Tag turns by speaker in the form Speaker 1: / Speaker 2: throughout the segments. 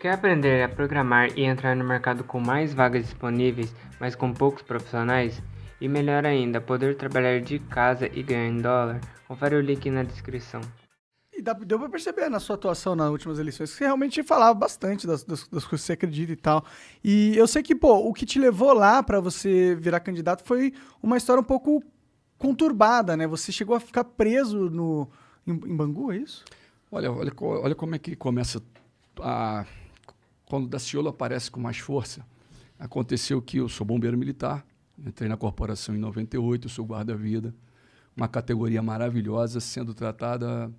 Speaker 1: Quer aprender a programar e entrar no mercado com mais vagas disponíveis, mas com poucos profissionais? E melhor ainda, poder trabalhar de casa e ganhar em dólar? Confere o link na descrição.
Speaker 2: E deu pra perceber na sua atuação nas últimas eleições que você realmente falava bastante das coisas que você acredita e tal. E eu sei que, pô, o que te levou lá pra você virar candidato foi uma história um pouco conturbada, né? Você chegou a ficar preso em Bangu, é isso?
Speaker 3: Olha como é que começa a... Quando o Daciolo aparece com mais força, aconteceu que eu sou bombeiro militar, entrei na corporação em 98, eu sou guarda-vida, uma categoria maravilhosa, sendo tratada,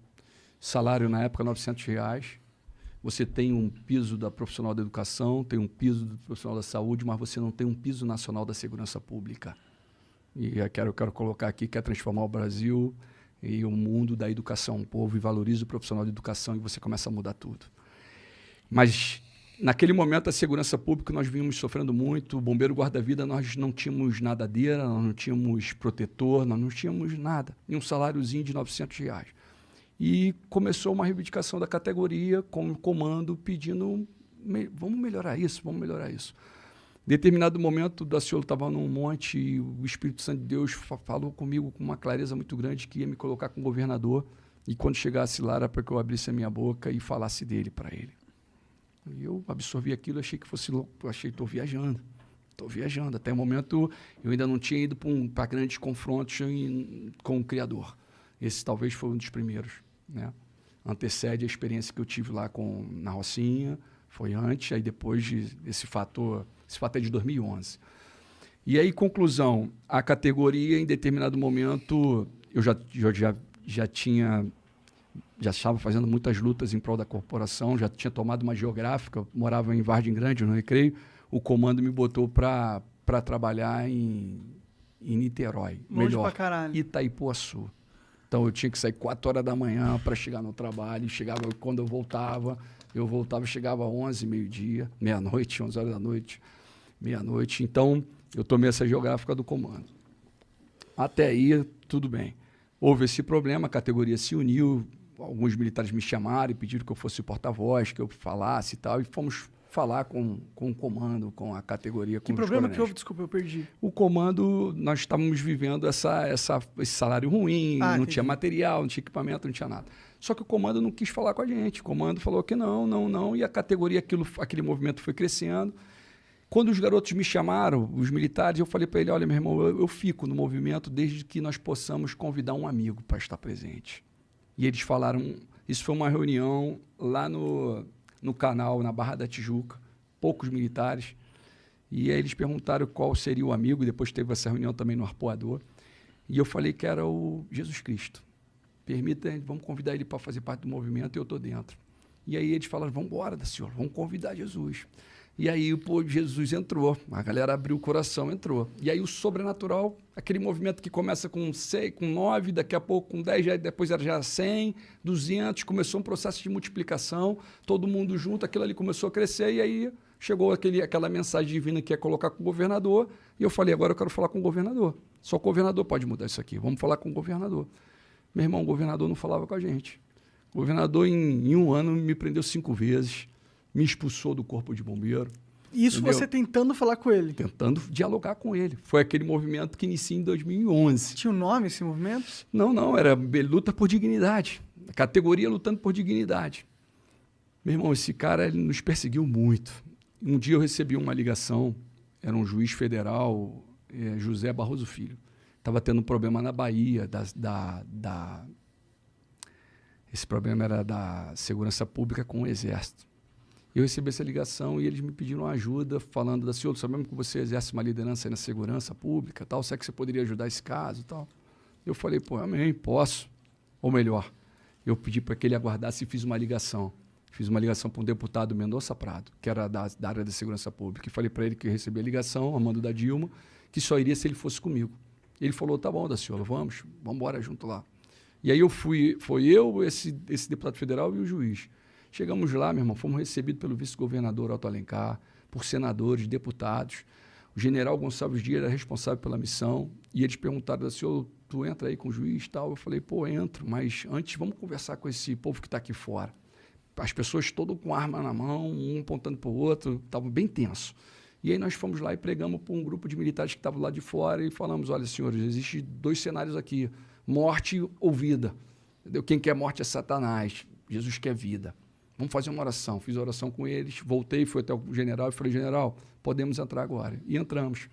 Speaker 3: salário na época R$ 900. Você tem um piso da profissional da educação, tem um piso do profissional da saúde, mas você não tem um piso nacional da segurança pública. E eu quero colocar aqui, quer transformar o Brasil e o mundo da educação. O povo valoriza o profissional de educação e você começa a mudar tudo. Mas, naquele momento, a segurança pública, nós vínhamos sofrendo muito. O bombeiro guarda-vida, nós não tínhamos nadadeira, nós não tínhamos protetor, nós não tínhamos nada. E um saláriozinho de R$ 900. E começou uma reivindicação da categoria com o comando pedindo, vamos melhorar isso, vamos melhorar isso. Em determinado momento, o Daciolo estava num monte e o Espírito Santo de Deus falou comigo com uma clareza muito grande que ia me colocar com o governador e quando chegasse lá era para que eu abrisse a minha boca e falasse dele para ele. E eu absorvi aquilo, achei que fosse louco, achei que estou viajando. Até o momento eu ainda não tinha ido para grandes confrontos com o Criador. Esse talvez foi um dos primeiros, né? Antecede a experiência que eu tive lá na Rocinha, foi antes, aí depois esse fato é de 2011. E aí, conclusão, a categoria, em determinado momento, eu já estava fazendo muitas lutas em prol da corporação, já tinha tomado uma geográfica, morava em Vargem Grande, no Recreio, o comando me botou para trabalhar em Niterói,
Speaker 2: Longe
Speaker 3: melhor,
Speaker 2: pra caralho.
Speaker 3: Itaipuaçu. Então eu tinha que sair 4 horas da manhã para chegar no trabalho, quando eu voltava, chegava às 11, meio-dia, meia-noite, 11 horas da noite, meia-noite. Então eu tomei essa geográfica do comando. Até aí, tudo bem. Houve esse problema, a categoria se uniu, alguns militares me chamaram e pediram que eu fosse o porta-voz, que eu falasse e tal, e fomos falar com o comando, com a categoria.
Speaker 2: Que problema que houve? Desculpa, eu perdi.
Speaker 3: O comando, nós estávamos vivendo esse salário ruim, não tinha material, não tinha equipamento, não tinha nada. Só que o comando não quis falar com a gente. O comando falou que não, e a categoria, aquele movimento foi crescendo. Quando os garotos me chamaram, os militares, eu falei para ele, olha, meu irmão, eu fico no movimento desde que nós possamos convidar um amigo para estar presente. E eles falaram, isso foi uma reunião lá no canal, na Barra da Tijuca, poucos militares, e aí eles perguntaram qual seria o amigo, e depois teve essa reunião também no Arpoador, e eu falei que era o Jesus Cristo. Vamos convidar ele para fazer parte do movimento, e eu estou dentro. E aí eles falaram, vamos embora, Daciolo, vamos convidar Jesus. E aí Jesus entrou, a galera abriu o coração, entrou. E aí o sobrenatural, aquele movimento que começa com 6, com 9, daqui a pouco com 10, depois era já 100, 200, começou um processo de multiplicação, todo mundo junto, aquilo ali começou a crescer e aí chegou aquela mensagem divina que ia colocar com o governador e eu falei, agora eu quero falar com o governador. Só o governador pode mudar isso aqui, vamos falar com o governador. Meu irmão, o governador não falava com a gente. O governador em um ano me prendeu 5 vezes, me expulsou do corpo de bombeiro.
Speaker 2: Isso
Speaker 3: entendeu?
Speaker 2: Você tentando falar com ele?
Speaker 3: Tentando dialogar com ele. Foi aquele movimento que inicia em 2011.
Speaker 2: Tinha um nome esse movimento?
Speaker 3: Não, era luta por dignidade. A categoria lutando por dignidade. Meu irmão, esse cara ele nos perseguiu muito. Um dia eu recebi uma ligação, era um juiz federal, José Barroso Filho. Estava tendo um problema na Bahia, esse problema era da segurança pública com o Exército. Eu recebi essa ligação e eles me pediram ajuda, falando da senhor, sabemos que você exerce uma liderança aí na segurança pública, tal, será que você poderia ajudar esse caso e tal? Eu falei, pô, amém, posso. Ou melhor, eu pedi para que ele aguardasse e fiz uma ligação. Fiz uma ligação para um deputado, Mendonça Prado, que era da área da segurança pública, e falei para ele que eu recebi a ligação, a mando da Dilma, que só iria se ele fosse comigo. Ele falou, tá bom, Daciolo, vamos embora junto lá. E aí foi eu, esse deputado federal e o juiz. Chegamos lá, meu irmão, fomos recebidos pelo vice-governador Otto Alencar, por senadores, deputados. O general Gonçalves Dias era responsável pela missão e eles perguntaram, senhor, tu entra aí com o juiz e tal? Eu falei, pô, entro, mas antes vamos conversar com esse povo que está aqui fora. as pessoas todas com arma na mão, um apontando para o outro, estava bem tenso. E aí nós fomos lá e pregamos para um grupo de militares que estavam lá de fora e falamos, olha, senhores, existem 2 cenários aqui, morte ou vida. Entendeu? Quem quer morte é Satanás, Jesus quer vida. Vamos fazer uma oração. Fiz a oração com eles, voltei, fui até o general e falei, general, podemos entrar agora. E entramos.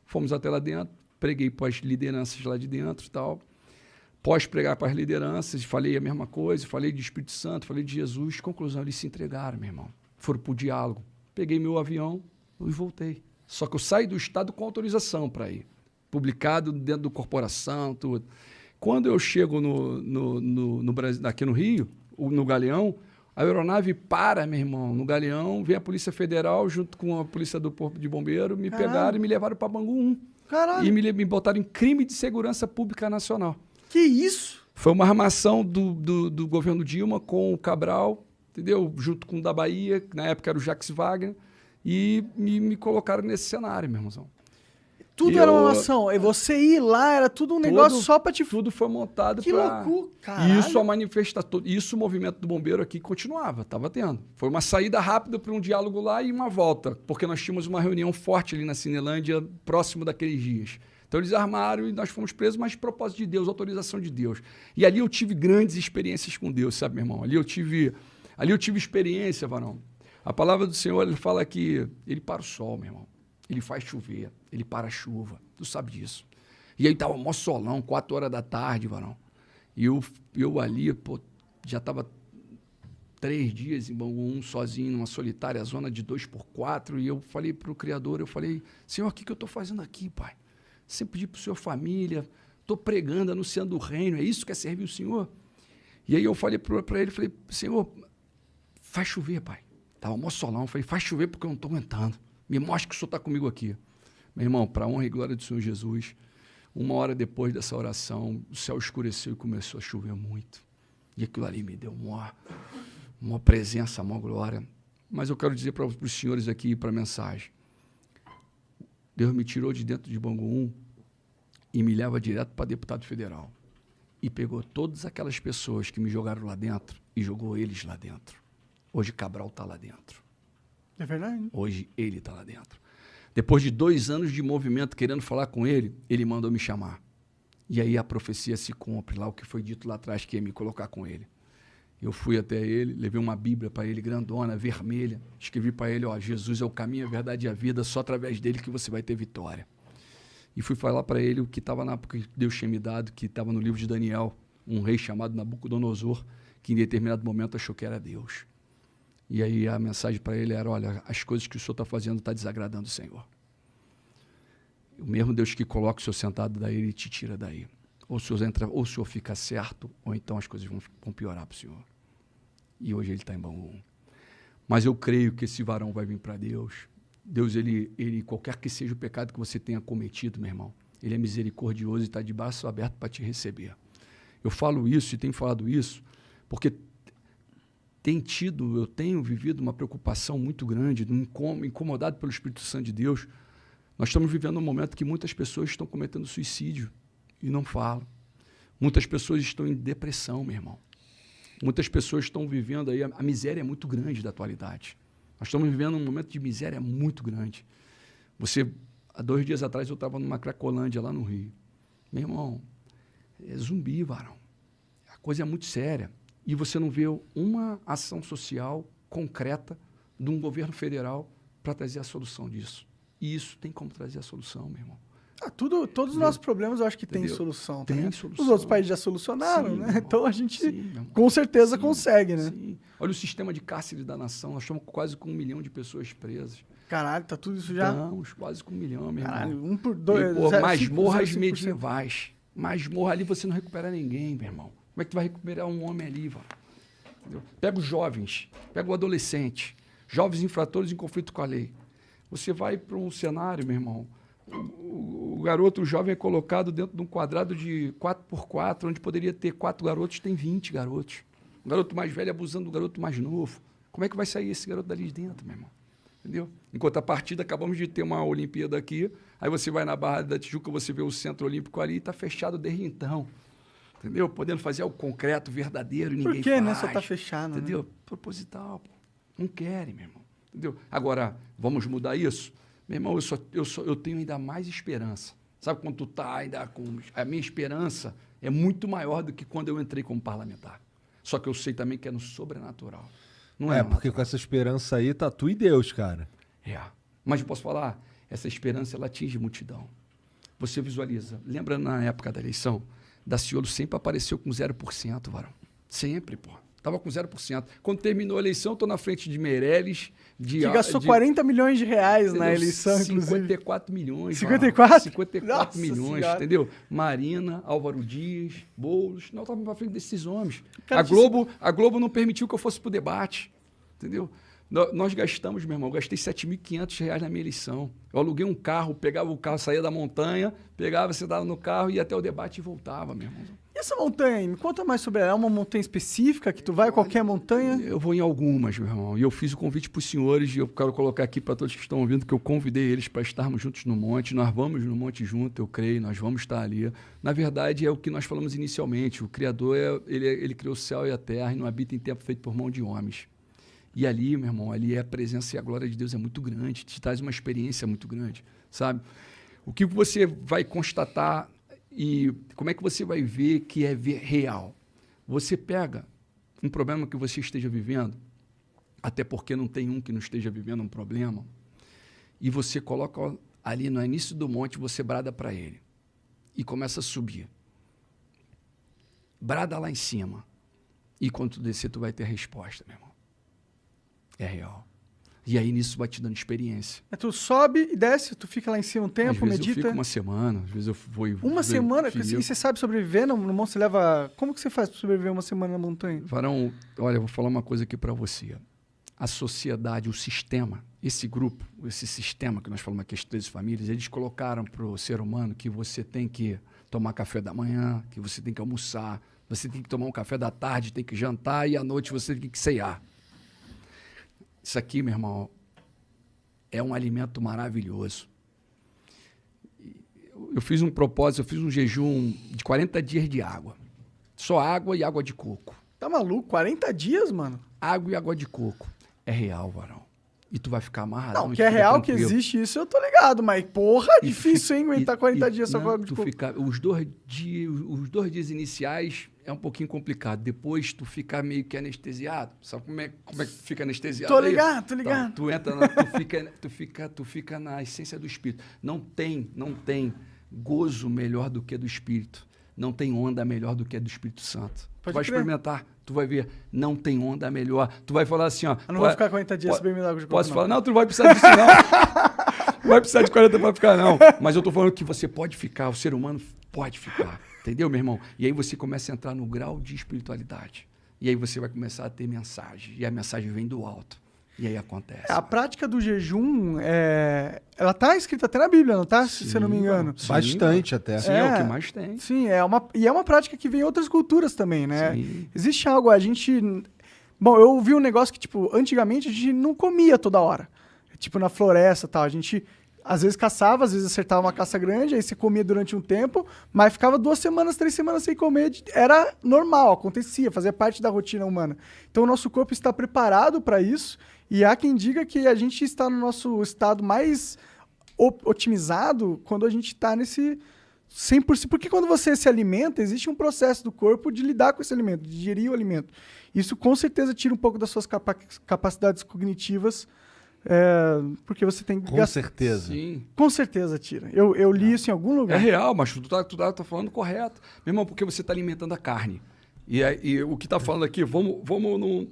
Speaker 3: Fomos até lá dentro, preguei para as lideranças lá de dentro e tal. Pós pregar para as lideranças, falei a mesma coisa, falei de Espírito Santo, falei de Jesus. Conclusão, eles se entregaram, meu irmão. Foram para o diálogo. Peguei meu avião e voltei. Só que eu saí do estado com autorização para ir. Publicado dentro do corporação, tudo. Quando eu chego no Brasil, aqui no Rio, no Galeão, a aeronave para, meu irmão, no Galeão, vem a Polícia Federal junto com a Polícia do Corpo de Bombeiro, me pegaram e me levaram para Bangu 1.
Speaker 2: Caralho.
Speaker 3: E me botaram em crime de segurança pública nacional.
Speaker 2: Que isso?
Speaker 3: Foi uma armação do governo Dilma com o Cabral, entendeu? Junto com o da Bahia, que na época era o Jacques Wagner, e me colocaram nesse cenário, meu irmãozão.
Speaker 2: Tudo era uma ação. E você ir lá, era tudo um negócio só pra te...
Speaker 3: Tudo foi montado
Speaker 2: Que
Speaker 3: pra...
Speaker 2: loucura, caralho.
Speaker 3: Isso, a manifestação, isso o movimento do bombeiro aqui continuava, estava tendo. Foi uma saída rápida para um diálogo lá e uma volta, porque nós tínhamos uma reunião forte ali na Cinelândia, próximo daqueles dias. Então eles armaram e nós fomos presos, mas de propósito de Deus, autorização de Deus. E ali eu tive grandes experiências com Deus, sabe, meu irmão? Ali eu tive experiência, varão. A palavra do Senhor, ele fala que ele para o sol, meu irmão. Ele faz chover, ele para a chuva. Tu sabe disso. E aí tava mó solão, 4 horas da tarde, varão. E eu ali, pô, já estava 3 dias em Bangu 1, sozinho, numa solitária zona de 2x4. E eu falei para o Criador, Senhor, o que eu estou fazendo aqui, Pai? Sempre pedi para o Senhor família, estou pregando, anunciando o reino, é isso que é servir o Senhor? E aí eu falei para ele, Senhor, faz chover, Pai. Estava mó solão, falei, faz chover porque eu não estou aguentando. Me mostra que o Senhor está comigo aqui. Meu irmão, para a honra e glória do Senhor Jesus, 1 hora depois dessa oração, o céu escureceu e começou a chover muito. E aquilo ali me deu uma presença, uma glória. Mas eu quero dizer para os senhores aqui, para a mensagem, Deus me tirou de dentro de Bangu 1 e me leva direto para deputado federal. E pegou todas aquelas pessoas que me jogaram lá dentro e jogou eles lá dentro. Hoje Cabral está lá dentro.
Speaker 2: É verdade.
Speaker 3: Hoje ele está lá dentro. Depois de 2 anos de movimento querendo falar com ele, ele mandou me chamar. E aí a profecia se cumpre lá, o que foi dito lá atrás que ia me colocar com ele. Eu fui até ele, levei uma Bíblia para ele, grandona, vermelha. Escrevi para ele, Jesus é o caminho, a verdade e a vida, só através dele que você vai ter vitória. E fui falar para ele o que estava na época que Deus tinha me dado, que estava no livro de Daniel, um rei chamado Nabucodonosor, que em determinado momento achou que era Deus. E aí a mensagem para ele era, olha, as coisas que o senhor está fazendo está desagradando o Senhor. O mesmo Deus que coloca o senhor sentado daí, ele te tira daí. Ou o senhor entra, ou o senhor fica certo, ou então as coisas vão piorar para o senhor. E hoje ele está em Bangu. Mas eu creio que esse varão vai vir para Deus. Deus, ele, qualquer que seja o pecado que você tenha cometido, meu irmão, ele é misericordioso e está de braço aberto para te receber. Eu falo isso e tenho falado isso porque eu tenho vivido uma preocupação muito grande, incomodado pelo Espírito Santo de Deus. Nós estamos vivendo um momento que muitas pessoas estão cometendo suicídio e não falam. Muitas pessoas estão em depressão, meu irmão. Muitas pessoas estão vivendo aí, a miséria é muito grande da atualidade. Nós estamos vivendo um momento de miséria muito grande. Há 2 dias atrás, eu estava numa Cracolândia lá no Rio. Meu irmão, é zumbi, varão. A coisa é muito séria. E você não vê uma ação social concreta de um governo federal para trazer a solução disso. E isso tem como trazer a solução, meu irmão.
Speaker 2: Todos os nossos problemas eu acho que tem solução.
Speaker 3: Tem
Speaker 2: né?
Speaker 3: solução.
Speaker 2: Os outros países já solucionaram,
Speaker 3: Sim,
Speaker 2: né? Então a gente
Speaker 3: sim,
Speaker 2: com certeza consegue, né?
Speaker 3: Sim. Olha o sistema de cárcere da nação. Nós estamos quase com 1 milhão de pessoas presas.
Speaker 2: Caralho, tá tudo isso já?
Speaker 3: Estamos quase com 1 milhão, meu
Speaker 2: Caralho,
Speaker 3: irmão.
Speaker 2: 1 por 2.
Speaker 3: Masmorras medievais. Masmorra ali você não recupera ninguém, meu irmão. Como é que tu vai recuperar um homem ali, vó? Entendeu? Pega os jovens, pega o adolescente, jovens infratores em conflito com a lei. Você vai para um cenário, meu irmão, o garoto, o jovem é colocado dentro de um quadrado de 4x4, onde poderia ter 4 garotos, tem 20 garotos. O garoto mais velho abusando do garoto mais novo. Como é que vai sair esse garoto dali de dentro, meu irmão? Entendeu? Enquanto a partida, acabamos de ter uma Olimpíada aqui, aí você vai na Barra da Tijuca, você vê o Centro Olímpico ali e está fechado desde então. Entendeu? Podendo fazer algo concreto, verdadeiro, ninguém faz.
Speaker 2: Por que, né? Só tá fechado,
Speaker 3: entendeu?
Speaker 2: Né?
Speaker 3: Proposital, pô. Não querem, meu irmão. Entendeu? Agora, vamos mudar isso? Meu irmão, eu tenho ainda mais esperança. Sabe quando tu tá ainda com... A minha esperança é muito maior do que quando eu entrei como parlamentar. Só que eu sei também que é no sobrenatural. Não é
Speaker 4: porque com essa esperança aí tá tu e Deus, cara.
Speaker 3: É. Mas eu posso falar, essa esperança ela atinge multidão. Você visualiza. Lembra na época da eleição? Daciolo sempre apareceu com 0%, varão. Sempre, pô. Tava com 0%. Quando terminou a eleição, eu tô na frente de Meirelles.
Speaker 2: Que gastou 40 milhões de reais na eleição,
Speaker 3: 54 milhões.
Speaker 2: 54?
Speaker 3: 54
Speaker 2: Nossa
Speaker 3: milhões,
Speaker 2: senhora.
Speaker 3: entendeu? Marina, Álvaro Dias, Boulos. Não, estava na frente desses homens.
Speaker 2: Cara,
Speaker 3: A Globo não permitiu que eu fosse pro debate, entendeu? Nós gastamos, meu irmão, eu gastei R$7.500 na minha eleição. Eu aluguei um carro, pegava o carro, saía da montanha, pegava, sentava no carro, ia até o debate e voltava, meu irmão.
Speaker 2: E essa montanha aí? Me conta mais sobre ela. É uma montanha específica que tu vai, qualquer montanha?
Speaker 3: Eu vou em algumas, meu irmão. E eu fiz o convite para os senhores, e eu quero colocar aqui para todos que estão ouvindo, que eu convidei eles para estarmos juntos no monte. Nós vamos no monte junto, eu creio, nós vamos estar ali. Na verdade, é o que nós falamos inicialmente. O Criador, ele criou o céu e a terra e não habita em tempo feito por mão de homens. E ali, meu irmão, ali a presença e a glória de Deus é muito grande, te traz uma experiência muito grande, sabe? O que você vai constatar e como é que você vai ver que é real? Você pega um problema que você esteja vivendo, até porque não tem um que não esteja vivendo um problema, e você coloca ali no início do monte, você brada para ele e começa a subir. Brada lá em cima. E quando tu descer, tu vai ter a resposta, meu irmão. É real. E aí nisso vai te dando experiência.
Speaker 2: Tu sobe e desce, tu fica lá em cima um tempo,
Speaker 3: Às vezes
Speaker 2: medita.
Speaker 3: eu fico uma semana, às vezes eu vou...
Speaker 2: Uma semana? E você sabe sobreviver no monte? Você leva... Como que você faz para sobreviver uma semana na montanha?
Speaker 3: Varão, olha, eu vou falar uma coisa aqui para você. A sociedade, o sistema, esse grupo, esse sistema que nós falamos aqui, as 13 famílias, eles colocaram para o ser humano que você tem que tomar café da manhã, que você tem que almoçar, você tem que tomar um café da tarde, tem que jantar e à noite você tem que ceiar. Isso aqui, meu irmão, é um alimento maravilhoso. Eu fiz um propósito, eu fiz um jejum de 40 dias de água. Só água e água de coco.
Speaker 2: Tá maluco? 40 dias, mano?
Speaker 3: Água e água de coco. É real, varão. E tu vai ficar amarradão.
Speaker 2: Não, que é real, que existe isso, eu tô ligado. Mas, porra, é difícil, hein, aguentar 40 dias só com água de coco.
Speaker 3: Os 2 dias iniciais é um pouquinho complicado. Depois tu fica meio que anestesiado. Sabe como é que fica anestesiado?
Speaker 2: Tô ligado, tô ligado.
Speaker 3: Então, tu entra, tu fica na essência do Espírito. Não tem gozo melhor do que do Espírito. Não tem onda melhor do que a do Espírito Santo. Tu vai experimentar, tu vai ver, não tem onda melhor. Tu vai falar assim, ó...
Speaker 2: Eu não vou ficar 40 dias sem beber água de coco,
Speaker 3: Posso falar? Não, tu não vai precisar disso, não. Não vai precisar de 40 para ficar, não. Mas eu tô falando que você pode ficar, o ser humano pode ficar. Entendeu, meu irmão? E aí você começa a entrar no grau de espiritualidade. E aí você vai começar a ter mensagem. E a mensagem vem do alto. E aí acontece.
Speaker 2: A prática do jejum, ela tá escrita até na Bíblia, não tá?
Speaker 3: Sim,
Speaker 2: se eu não me engano.
Speaker 4: Sim, bastante até.
Speaker 3: Sim, é o que mais tem.
Speaker 2: Sim, é uma prática que vem em outras culturas também, né?
Speaker 3: Sim.
Speaker 2: Existe algo, a gente... Bom, eu ouvi um negócio que, tipo, antigamente a gente não comia toda hora. Tipo, na floresta e tal. A gente, às vezes, caçava, às vezes acertava uma caça grande, aí você comia durante um tempo, mas ficava 2 semanas, 3 semanas sem comer. Era normal, acontecia, fazia parte da rotina humana. Então, o nosso corpo está preparado para isso. E há quem diga que a gente está no nosso estado mais otimizado quando a gente está nesse 100%. Porque quando você se alimenta, existe um processo do corpo de lidar com esse alimento, de digerir o alimento. Isso com certeza tira um pouco das suas capacidades cognitivas, porque você tem que
Speaker 4: Com certeza.
Speaker 3: Sim.
Speaker 2: Com certeza tira. Eu li isso em algum
Speaker 3: É
Speaker 2: lugar.
Speaker 3: real, mas tu tá falando correto. Meu irmão, porque você está alimentando a carne. E o que está falando aqui, vamos não...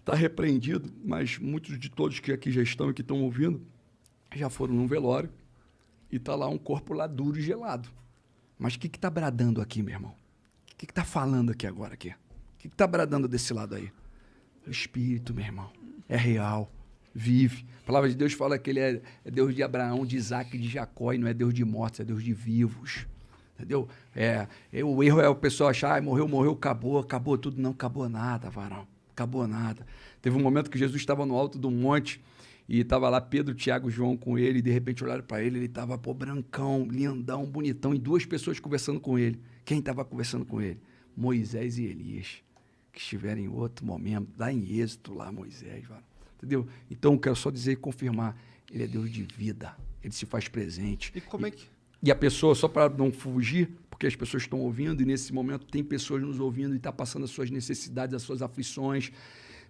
Speaker 3: Está repreendido, mas muitos de todos que aqui já estão e que estão ouvindo já foram num velório e está lá um corpo lá duro e gelado. Mas o que está bradando aqui, meu irmão? O que está falando aqui agora? Aqui? O que está bradando desse lado aí? O Espírito, meu irmão. É real. Vive. A palavra de Deus fala que ele é Deus de Abraão, de Isaac e de Jacó, e não é Deus de mortos, é Deus de vivos. Entendeu? O erro é o pessoal achar, morreu, acabou tudo. Não acabou nada, varão. Acabou nada. Teve um momento que Jesus estava no alto do monte e estava lá Pedro, Tiago e João com ele, e de repente olharam para ele estava brancão, lindão, bonitão, e 2 pessoas conversando com ele. Quem estava conversando com ele? Moisés e Elias. que estiver em outro momento, dá em êxito lá, Moisés, varão. Entendeu? Então, eu quero só dizer e confirmar, ele é Deus de vida, ele se faz presente.
Speaker 4: E como é que...
Speaker 3: E a pessoa, só para não fugir, porque as pessoas estão ouvindo, e nesse momento tem pessoas nos ouvindo e está passando as suas necessidades, as suas aflições.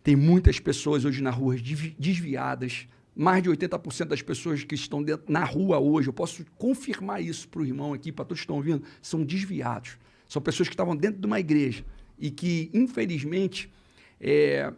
Speaker 3: Tem muitas pessoas hoje na rua desviadas, mais de 80% das pessoas que estão na rua hoje, eu posso confirmar isso para o irmão aqui, para todos que estão ouvindo, são desviados. São pessoas que estavam dentro de uma igreja e que, infelizmente,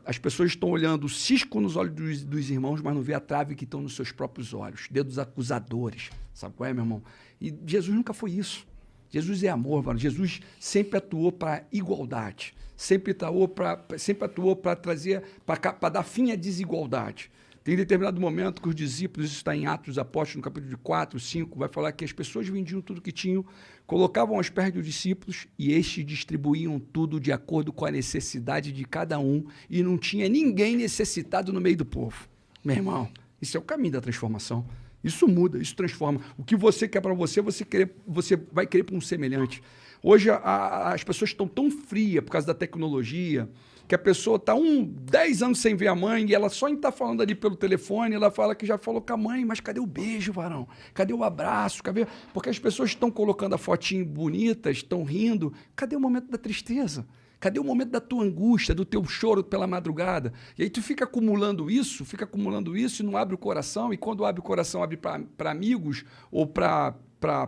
Speaker 3: as pessoas estão olhando o cisco nos olhos dos irmãos, mas não vê a trave que estão nos seus próprios olhos, dedos acusadores. Sabe qual é, meu irmão? E Jesus nunca foi isso. Jesus é amor, mano. Jesus sempre atuou para igualdade, sempre atuou para trazer, para dar fim à desigualdade. Tem determinado momento que os discípulos, isso está em Atos dos Apóstolos, no capítulo 4, 5, vai falar que as pessoas vendiam tudo que tinham, colocavam aos pés dos discípulos e estes distribuíam tudo de acordo com a necessidade de cada um e não tinha ninguém necessitado no meio do povo. Meu irmão, isso é o caminho da transformação. Isso muda, isso transforma. O que você quer para você, você vai querer para um semelhante. Hoje as pessoas estão tão frias por causa da tecnologia, que a pessoa está 10 anos sem ver a mãe e ela só está falando ali pelo telefone, ela fala que já falou com a mãe, mas cadê o beijo, varão? Cadê o abraço? Porque as pessoas estão colocando a fotinho bonita, estão rindo. Cadê o momento da tristeza? Cadê o momento da tua angústia, do teu choro pela madrugada? E aí tu fica acumulando isso e não abre o coração, e quando abre o coração, abre para amigos ou para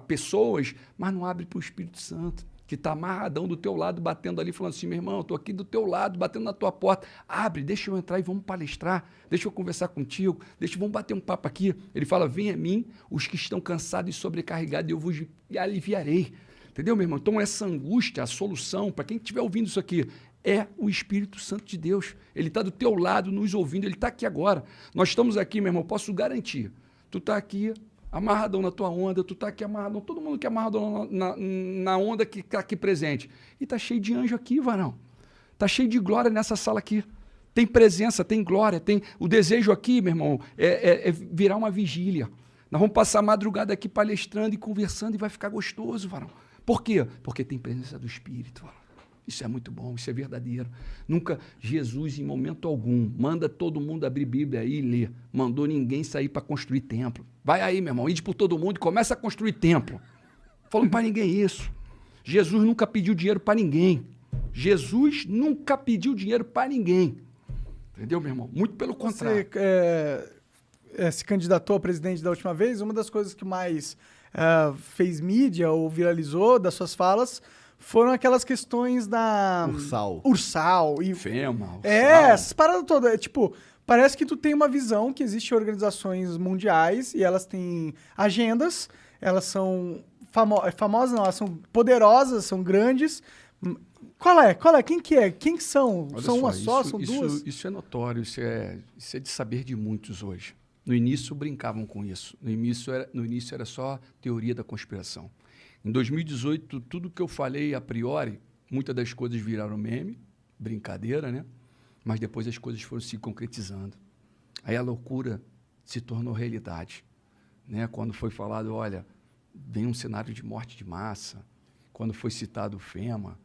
Speaker 3: pessoas, mas não abre para o Espírito Santo, que está amarradão do teu lado, batendo ali, falando assim, meu irmão, eu estou aqui do teu lado, batendo na tua porta, abre, deixa eu entrar e vamos palestrar, deixa eu conversar contigo, vamos bater um papo aqui. Ele fala, vem a mim os que estão cansados e sobrecarregados, e eu vos aliviarei. Entendeu, meu irmão? Então, essa angústia, a solução, para quem estiver ouvindo isso aqui, é o Espírito Santo de Deus. Ele está do teu lado, nos ouvindo, ele está aqui agora. Nós estamos aqui, meu irmão, posso garantir. Tu está aqui amarradão na tua onda, tu está aqui amarradão, todo mundo que é amarradão na onda que está aqui presente. E está cheio de anjo aqui, varão. Está cheio de glória nessa sala aqui. Tem presença, tem glória, tem... O desejo aqui, meu irmão, é virar uma vigília. Nós vamos passar a madrugada aqui palestrando e conversando e vai ficar gostoso, varão. Por quê? Porque tem presença do Espírito. Isso é muito bom, isso é verdadeiro. Nunca Jesus, em momento algum, manda todo mundo abrir Bíblia aí e ler. Mandou ninguém sair para construir templo. Vai aí, meu irmão, ide por todo mundo e começa a construir templo. Falando para ninguém isso. Jesus nunca pediu dinheiro para ninguém. Jesus nunca pediu dinheiro para ninguém. Entendeu, meu irmão? Muito pelo contrário.
Speaker 2: Você se candidatou a presidente da última vez, uma das coisas que mais... fez mídia ou viralizou das suas falas foram aquelas questões da... Ursal. E
Speaker 3: FEMA, Ursal.
Speaker 2: Essas paradas todas. Tipo, parece que tu tem uma visão que existem organizações mundiais e elas têm agendas, elas são famosas, não, elas são poderosas, são grandes. Qual é? Quem que é? Quem que são?
Speaker 3: Olha
Speaker 2: são uma só? São duas?
Speaker 3: Isso é notório, isso é de saber de muitos hoje. No início brincavam com isso. No início era só teoria da conspiração. Em 2018, tudo que eu falei a priori, muitas das coisas viraram meme, brincadeira, né? Mas depois as coisas foram se concretizando. Aí a loucura se tornou realidade, né? Quando foi falado, olha, vem um cenário de morte de massa, quando foi citado o FEMA,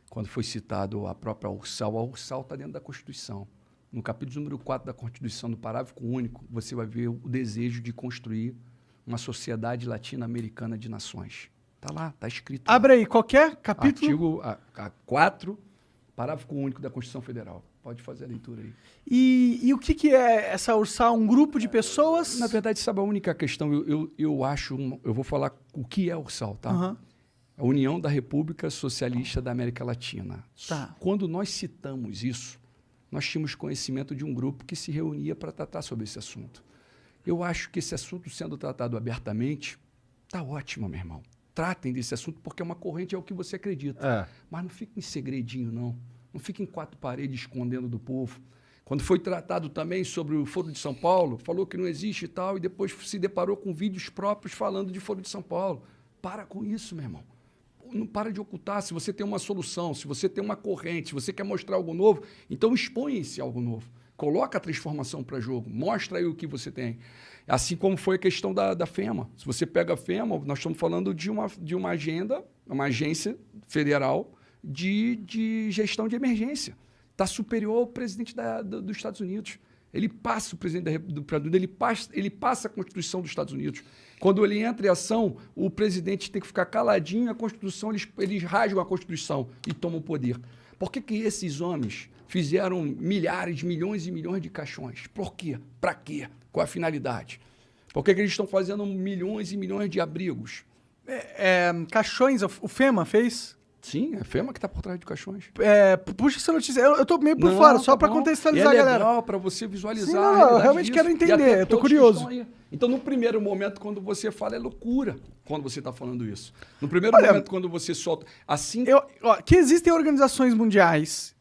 Speaker 3: quando foi citado a própria Ursal, a Ursal está dentro da Constituição. No capítulo número 4 da Constituição, no parágrafo único, você vai ver o desejo de construir uma sociedade latino-americana de nações. Está lá, está escrito.
Speaker 2: Abre aí, qualquer capítulo?
Speaker 3: Artigo 4, parágrafo único da Constituição Federal. Pode fazer a leitura aí.
Speaker 2: E o que é essa Ursal? Um grupo de pessoas?
Speaker 3: Na verdade, sabe a única questão? Eu vou falar o que é a Ursal, tá?
Speaker 2: Uhum.
Speaker 3: A União da República Socialista da América Latina.
Speaker 2: Tá.
Speaker 3: Quando nós citamos isso, nós tínhamos conhecimento de um grupo que se reunia para tratar sobre esse assunto. Eu acho que esse assunto sendo tratado abertamente, está ótimo, meu irmão. Tratem desse assunto, porque é uma corrente, é o que você acredita. Mas não fique em segredinho, não. Não fique em quatro paredes escondendo do povo. Quando foi tratado também sobre o Foro de São Paulo, falou que não existe e tal, e depois se deparou com vídeos próprios falando de Foro de São Paulo. Para com isso, meu irmão. Não para de ocultar. Se você tem uma solução, se você tem uma corrente, se você quer mostrar algo novo, então expõe esse algo novo. Coloca a transformação para jogo. Mostra aí o que você tem. Assim como foi a questão da FEMA. Se você pega a FEMA, nós estamos falando de uma agenda, uma agência federal de gestão de emergência. está superior ao presidente dos Estados Unidos. Ele passa o presidente do Estados Unidos, ele passa a Constituição dos Estados Unidos. Quando ele entra em ação, o presidente tem que ficar caladinho, a Constituição, eles rasgam a Constituição e tomam o poder. Por que esses homens fizeram milhares, milhões e milhões de caixões? Por quê? Para quê? Qual a finalidade? Por que eles estão fazendo milhões e milhões de abrigos?
Speaker 2: Caixões, o FEMA fez?
Speaker 3: Sim, é a FEMA que está por trás de caixões.
Speaker 2: Puxa essa notícia. Eu tô meio por fora, só para contextualizar, galera.
Speaker 3: É legal para você visualizar.
Speaker 2: Sim, não, eu realmente quero entender, eu tô curioso.
Speaker 3: Então, no primeiro momento, quando você fala, é loucura quando você está falando isso. No primeiro momento, quando você solta... Assim...
Speaker 2: Que existem organizações mundiais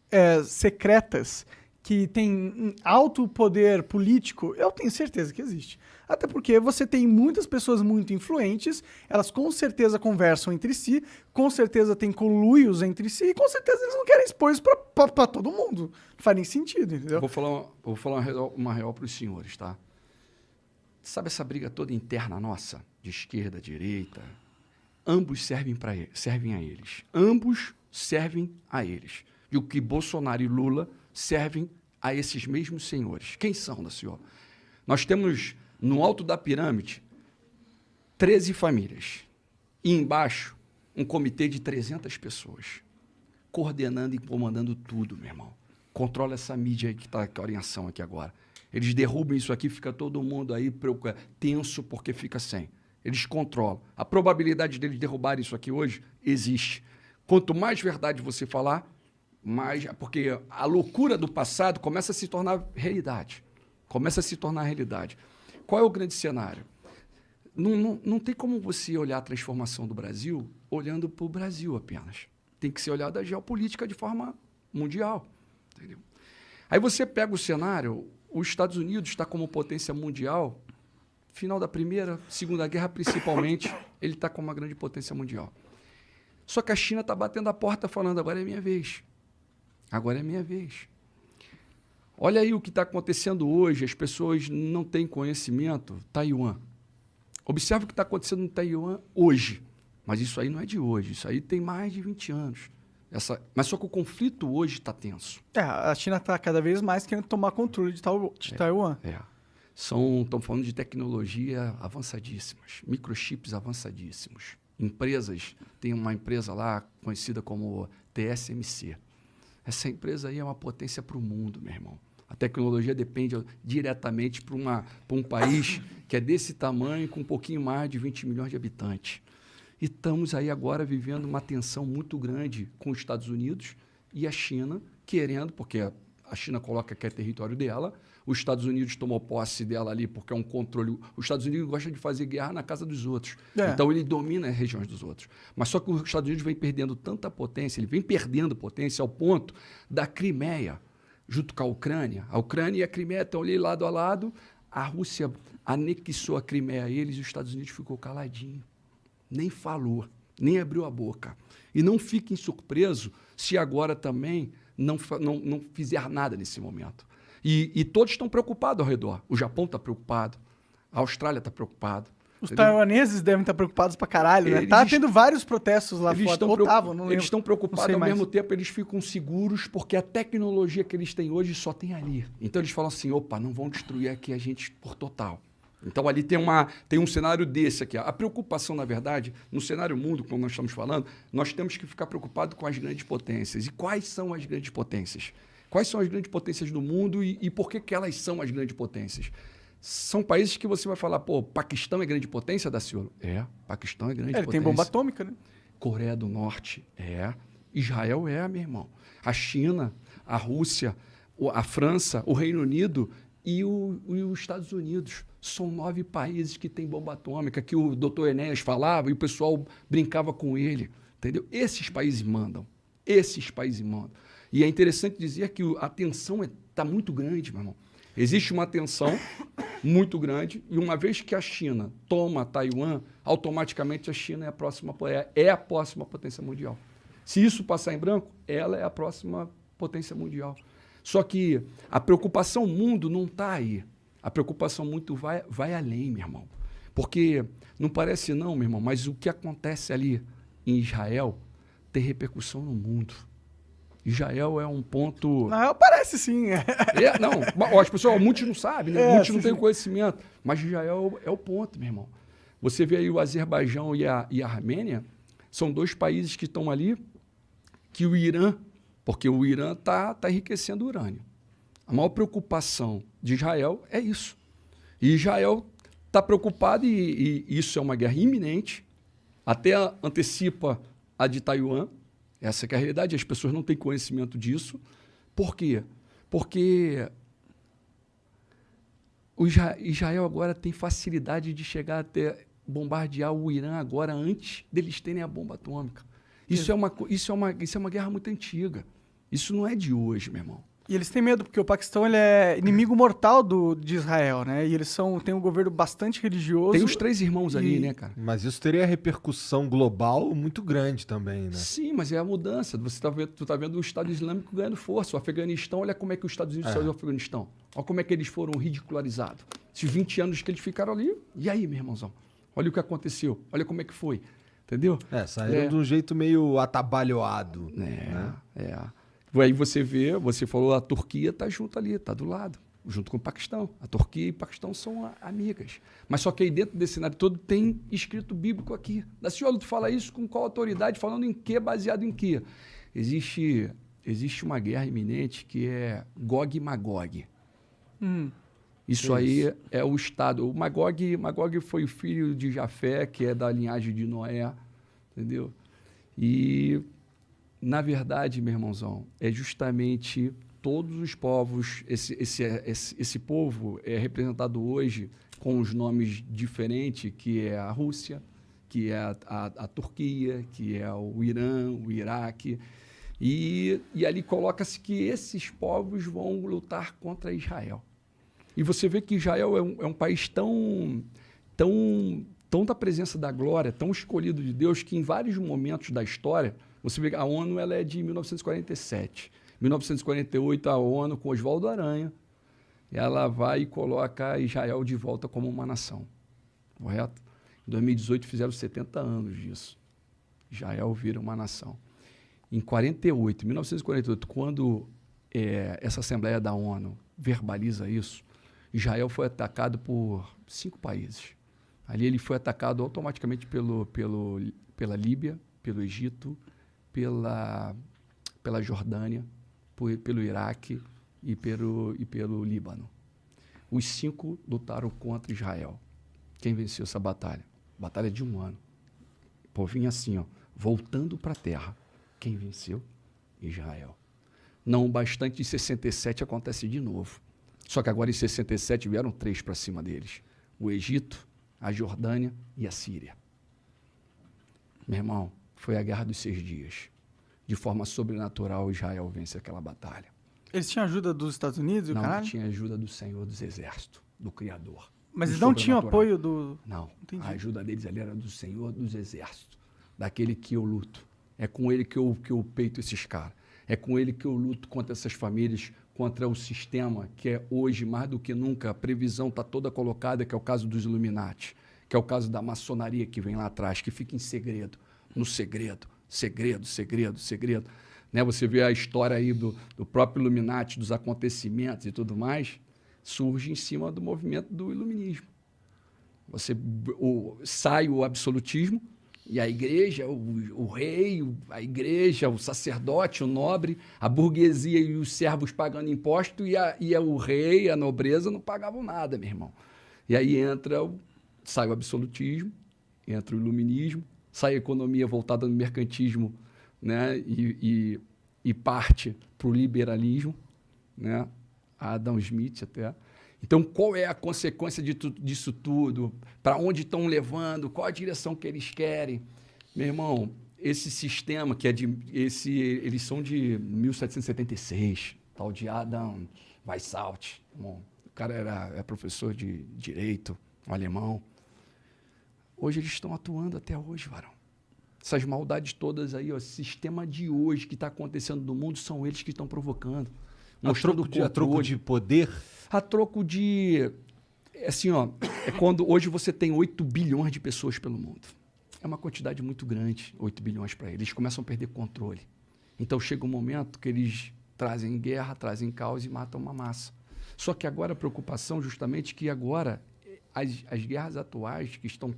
Speaker 2: secretas que têm alto poder político, eu tenho certeza que existe. Até porque você tem muitas pessoas muito influentes, elas com certeza conversam entre si, com certeza tem conluios entre si, e com certeza eles não querem expor isso pra todo mundo. Não faz nem sentido, entendeu?
Speaker 3: Vou falar uma real para os senhores, tá? Sabe essa briga toda interna nossa, de esquerda, direita? Ambos servem a eles. Ambos servem a eles. E o que Bolsonaro e Lula servem a esses mesmos senhores. Quem são, da senhora? Nós temos... No alto da pirâmide, 13 famílias. E embaixo, um comitê de 300 pessoas. Coordenando e comandando tudo, meu irmão. Controla essa mídia aí que está em ação aqui agora. Eles derrubam isso aqui, fica todo mundo aí tenso porque fica sem. Eles controlam. A probabilidade deles derrubarem isso aqui hoje existe. Quanto mais verdade você falar, mais... Porque a loucura do passado começa a se tornar realidade. Começa a se tornar realidade. Qual é o grande cenário? Não tem como você olhar a transformação do Brasil olhando para o Brasil apenas. Tem que ser olhado a geopolítica de forma mundial. Entendeu? Aí você pega o cenário, os Estados Unidos está como potência mundial, final da Primeira, Segunda Guerra principalmente, ele está como uma grande potência mundial. Só que a China está batendo a porta falando, agora é minha vez. Agora é minha vez. Olha aí o que está acontecendo hoje, as pessoas não têm conhecimento. Taiwan. Observe o que está acontecendo no Taiwan hoje. Mas isso aí não é de hoje, isso aí tem mais de 20 anos. Mas só que o conflito hoje está tenso.
Speaker 2: A China está cada vez mais querendo tomar controle de Taiwan.
Speaker 3: Estão falando de tecnologia avançadíssimas, microchips avançadíssimos. Empresas, tem uma empresa lá conhecida como TSMC. Essa empresa aí é uma potência para o mundo, meu irmão. A tecnologia depende diretamente para um país que é desse tamanho, com um pouquinho mais de 20 milhões de habitantes. E estamos aí agora vivendo uma tensão muito grande com os Estados Unidos e a China querendo, porque a China coloca que é território dela, os Estados Unidos tomou posse dela ali porque é um controle... Os Estados Unidos gostam de fazer guerra na casa dos outros. Então, ele domina as regiões dos outros. Mas só que os Estados Unidos vem perdendo tanta potência, ele vem perdendo potência ao ponto da Crimeia, junto com a Ucrânia. A Ucrânia e a Crimeia estão ali lado a lado. A Rússia anexou a Crimeia a eles e os Estados Unidos ficou caladinho. Nem falou, nem abriu a boca. E não fiquem surpresos se agora também não fizer nada nesse momento. E todos estão preocupados ao redor. O Japão está preocupado, a Austrália está preocupado.
Speaker 2: Os taiwaneses devem estar preocupados pra caralho, né? Tá tendo vários protestos lá fora.
Speaker 3: Eles estão preocupados, ao mesmo tempo eles ficam seguros porque a tecnologia que eles têm hoje só tem ali. Então eles falam assim, opa, não vão destruir aqui a gente por total. Então ali tem um cenário desse aqui. A preocupação, na verdade, no cenário mundo, como nós estamos falando, nós temos que ficar preocupados com as grandes potências. E quais são as grandes potências? Quais são as grandes potências do mundo e por que elas são as grandes potências? São países que você vai falar, pô, Paquistão é grande potência, Daciolo? Paquistão é grande potência.
Speaker 2: Ele tem bomba atômica, né?
Speaker 3: Coreia do Norte, Israel meu irmão. A China, a Rússia, a França, o Reino Unido e os Estados Unidos. São 9 países que têm bomba atômica, que o Dr. Enéas falava e o pessoal brincava com ele. Entendeu? Esses países mandam. E é interessante dizer que a tensão está muito grande, meu irmão. Existe uma tensão muito grande e uma vez que a China toma Taiwan, automaticamente a China é a próxima potência mundial. Se isso passar em branco, ela é a próxima potência mundial. Só que a preocupação mundo não está aí. A preocupação muito vai além, meu irmão. Porque não parece não, meu irmão, mas o que acontece ali em Israel tem repercussão no mundo. Israel é um ponto...
Speaker 2: Na real, parece sim.
Speaker 3: Não, ó, as pessoas, muitos não sabem, né? Muitos não têm
Speaker 2: sim.
Speaker 3: conhecimento. Mas Israel é o ponto, meu irmão. Você vê aí o Azerbaijão e a Armênia, são 2 países que estão ali, que o Irã, porque o Irã tá enriquecendo urânio. A maior preocupação de Israel é isso. E Israel está preocupado, e isso é uma guerra iminente, até antecipa a de Taiwan. Essa que é a realidade, as pessoas não têm conhecimento disso. Por quê? Porque o Israel agora tem facilidade de chegar até bombardear o Irã agora antes deles terem a bomba atômica. Isso é uma guerra muito antiga. Isso não é de hoje, meu irmão.
Speaker 2: E eles têm medo, porque o Paquistão ele é inimigo mortal de Israel, né? E eles têm um governo bastante religioso.
Speaker 3: Tem os 3 irmãos ali, né, cara?
Speaker 4: Mas isso teria repercussão global muito grande também, né?
Speaker 3: Sim, mas é a mudança. Tu tá vendo o Estado Islâmico ganhando força. O Afeganistão, olha como é que os Estados Unidos saiu do Afeganistão. Olha como é que eles foram ridicularizados. Esses 20 anos que eles ficaram ali, e aí, meu irmãozão? Olha o que aconteceu. Olha como é que foi. Entendeu?
Speaker 4: Saíram de um jeito meio atabalhoado.
Speaker 3: Aí você falou, a Turquia está junto ali, está do lado, junto com o Paquistão. A Turquia e o Paquistão são amigas. Mas só que aí dentro desse cenário todo tem escrito bíblico aqui. Daciolo, tu fala isso com qual autoridade? Falando em quê? Baseado em quê? Existe uma guerra iminente que é Gog e Magog. Isso aí é o Estado. O Magog foi o filho de Jafé, que é da linhagem de Noé, entendeu? E, na verdade, meu irmãozão, é justamente todos os povos, esse povo é representado hoje com os nomes diferentes, que é a Rússia, que é a Turquia, que é o Irã, o Iraque. E ali coloca-se que esses povos vão lutar contra Israel. E você vê que Israel é um país tão da presença da glória, tão escolhido de Deus, que em vários momentos da história, você vê que a ONU ela é de 1947. Em 1948, a ONU, com Oswaldo Aranha, ela vai e coloca Israel de volta como uma nação. Correto? Em 2018 fizeram 70 anos disso. Israel vira uma nação. Em 1948, quando essa Assembleia da ONU verbaliza isso, Israel foi atacado por 5 países. Ali ele foi atacado automaticamente pela Líbia, pelo Egito, pela Jordânia, pelo Iraque e pelo Líbano. Os 5 lutaram contra Israel. Quem venceu essa batalha? Batalha de 1 ano. O povinho assim, ó, voltando para a terra. Quem venceu? Israel. Não bastante, em 67 acontece de novo. Só que agora em 67 vieram 3 para cima deles. O Egito, a Jordânia e a Síria. Meu irmão, foi a Guerra dos 6 Dias. De forma sobrenatural, Israel vence aquela batalha.
Speaker 2: Eles tinham ajuda dos Estados Unidos e o
Speaker 3: Não,
Speaker 2: caralho?
Speaker 3: tinha ajuda do Senhor dos Exércitos, do Criador.
Speaker 2: Mas
Speaker 3: do
Speaker 2: eles não tinham
Speaker 3: sobrenatural.
Speaker 2: apoio do...
Speaker 3: Não,
Speaker 2: Entendi.
Speaker 3: a ajuda deles ali era do Senhor dos Exércitos, daquele que eu luto. É com ele que eu peito esses caras. É com ele que eu luto contra essas famílias, contra o sistema que é hoje, mais do que nunca, a previsão está toda colocada, que é o caso dos Illuminati, que é o caso da maçonaria que vem lá atrás, que fica em segredo, no segredo, segredo. Né? Você vê a história aí do próprio Illuminati, dos acontecimentos e tudo mais, surge em cima do movimento do iluminismo. Sai o absolutismo, e a igreja, o rei, a igreja, o sacerdote, o nobre, a burguesia e os servos pagando imposto, e o rei, a nobreza não pagavam nada, meu irmão. E aí sai o absolutismo, entra o iluminismo, sai a economia voltada no mercantismo, né? e parte para o liberalismo, né? Adam Smith até. Então, qual é a consequência disso tudo? Para onde estão levando? Qual a direção que eles querem? Meu irmão, esse sistema, eles são de 1776, tal de Adam Weishaupt. O cara é professor de direito, um alemão. Hoje eles estão atuando até hoje, varão. Essas maldades todas aí, ó, esse sistema de hoje que está acontecendo no mundo, são eles que estão provocando.
Speaker 4: A troco de poder?
Speaker 3: A troco de... Assim, ó, é quando hoje você tem 8 bilhões de pessoas pelo mundo. É uma quantidade muito grande, 8 bilhões para eles. Eles começam a perder controle. Então chega um momento que eles trazem guerra, trazem caos e matam uma massa. Só que agora a preocupação justamente que agora as guerras atuais que estão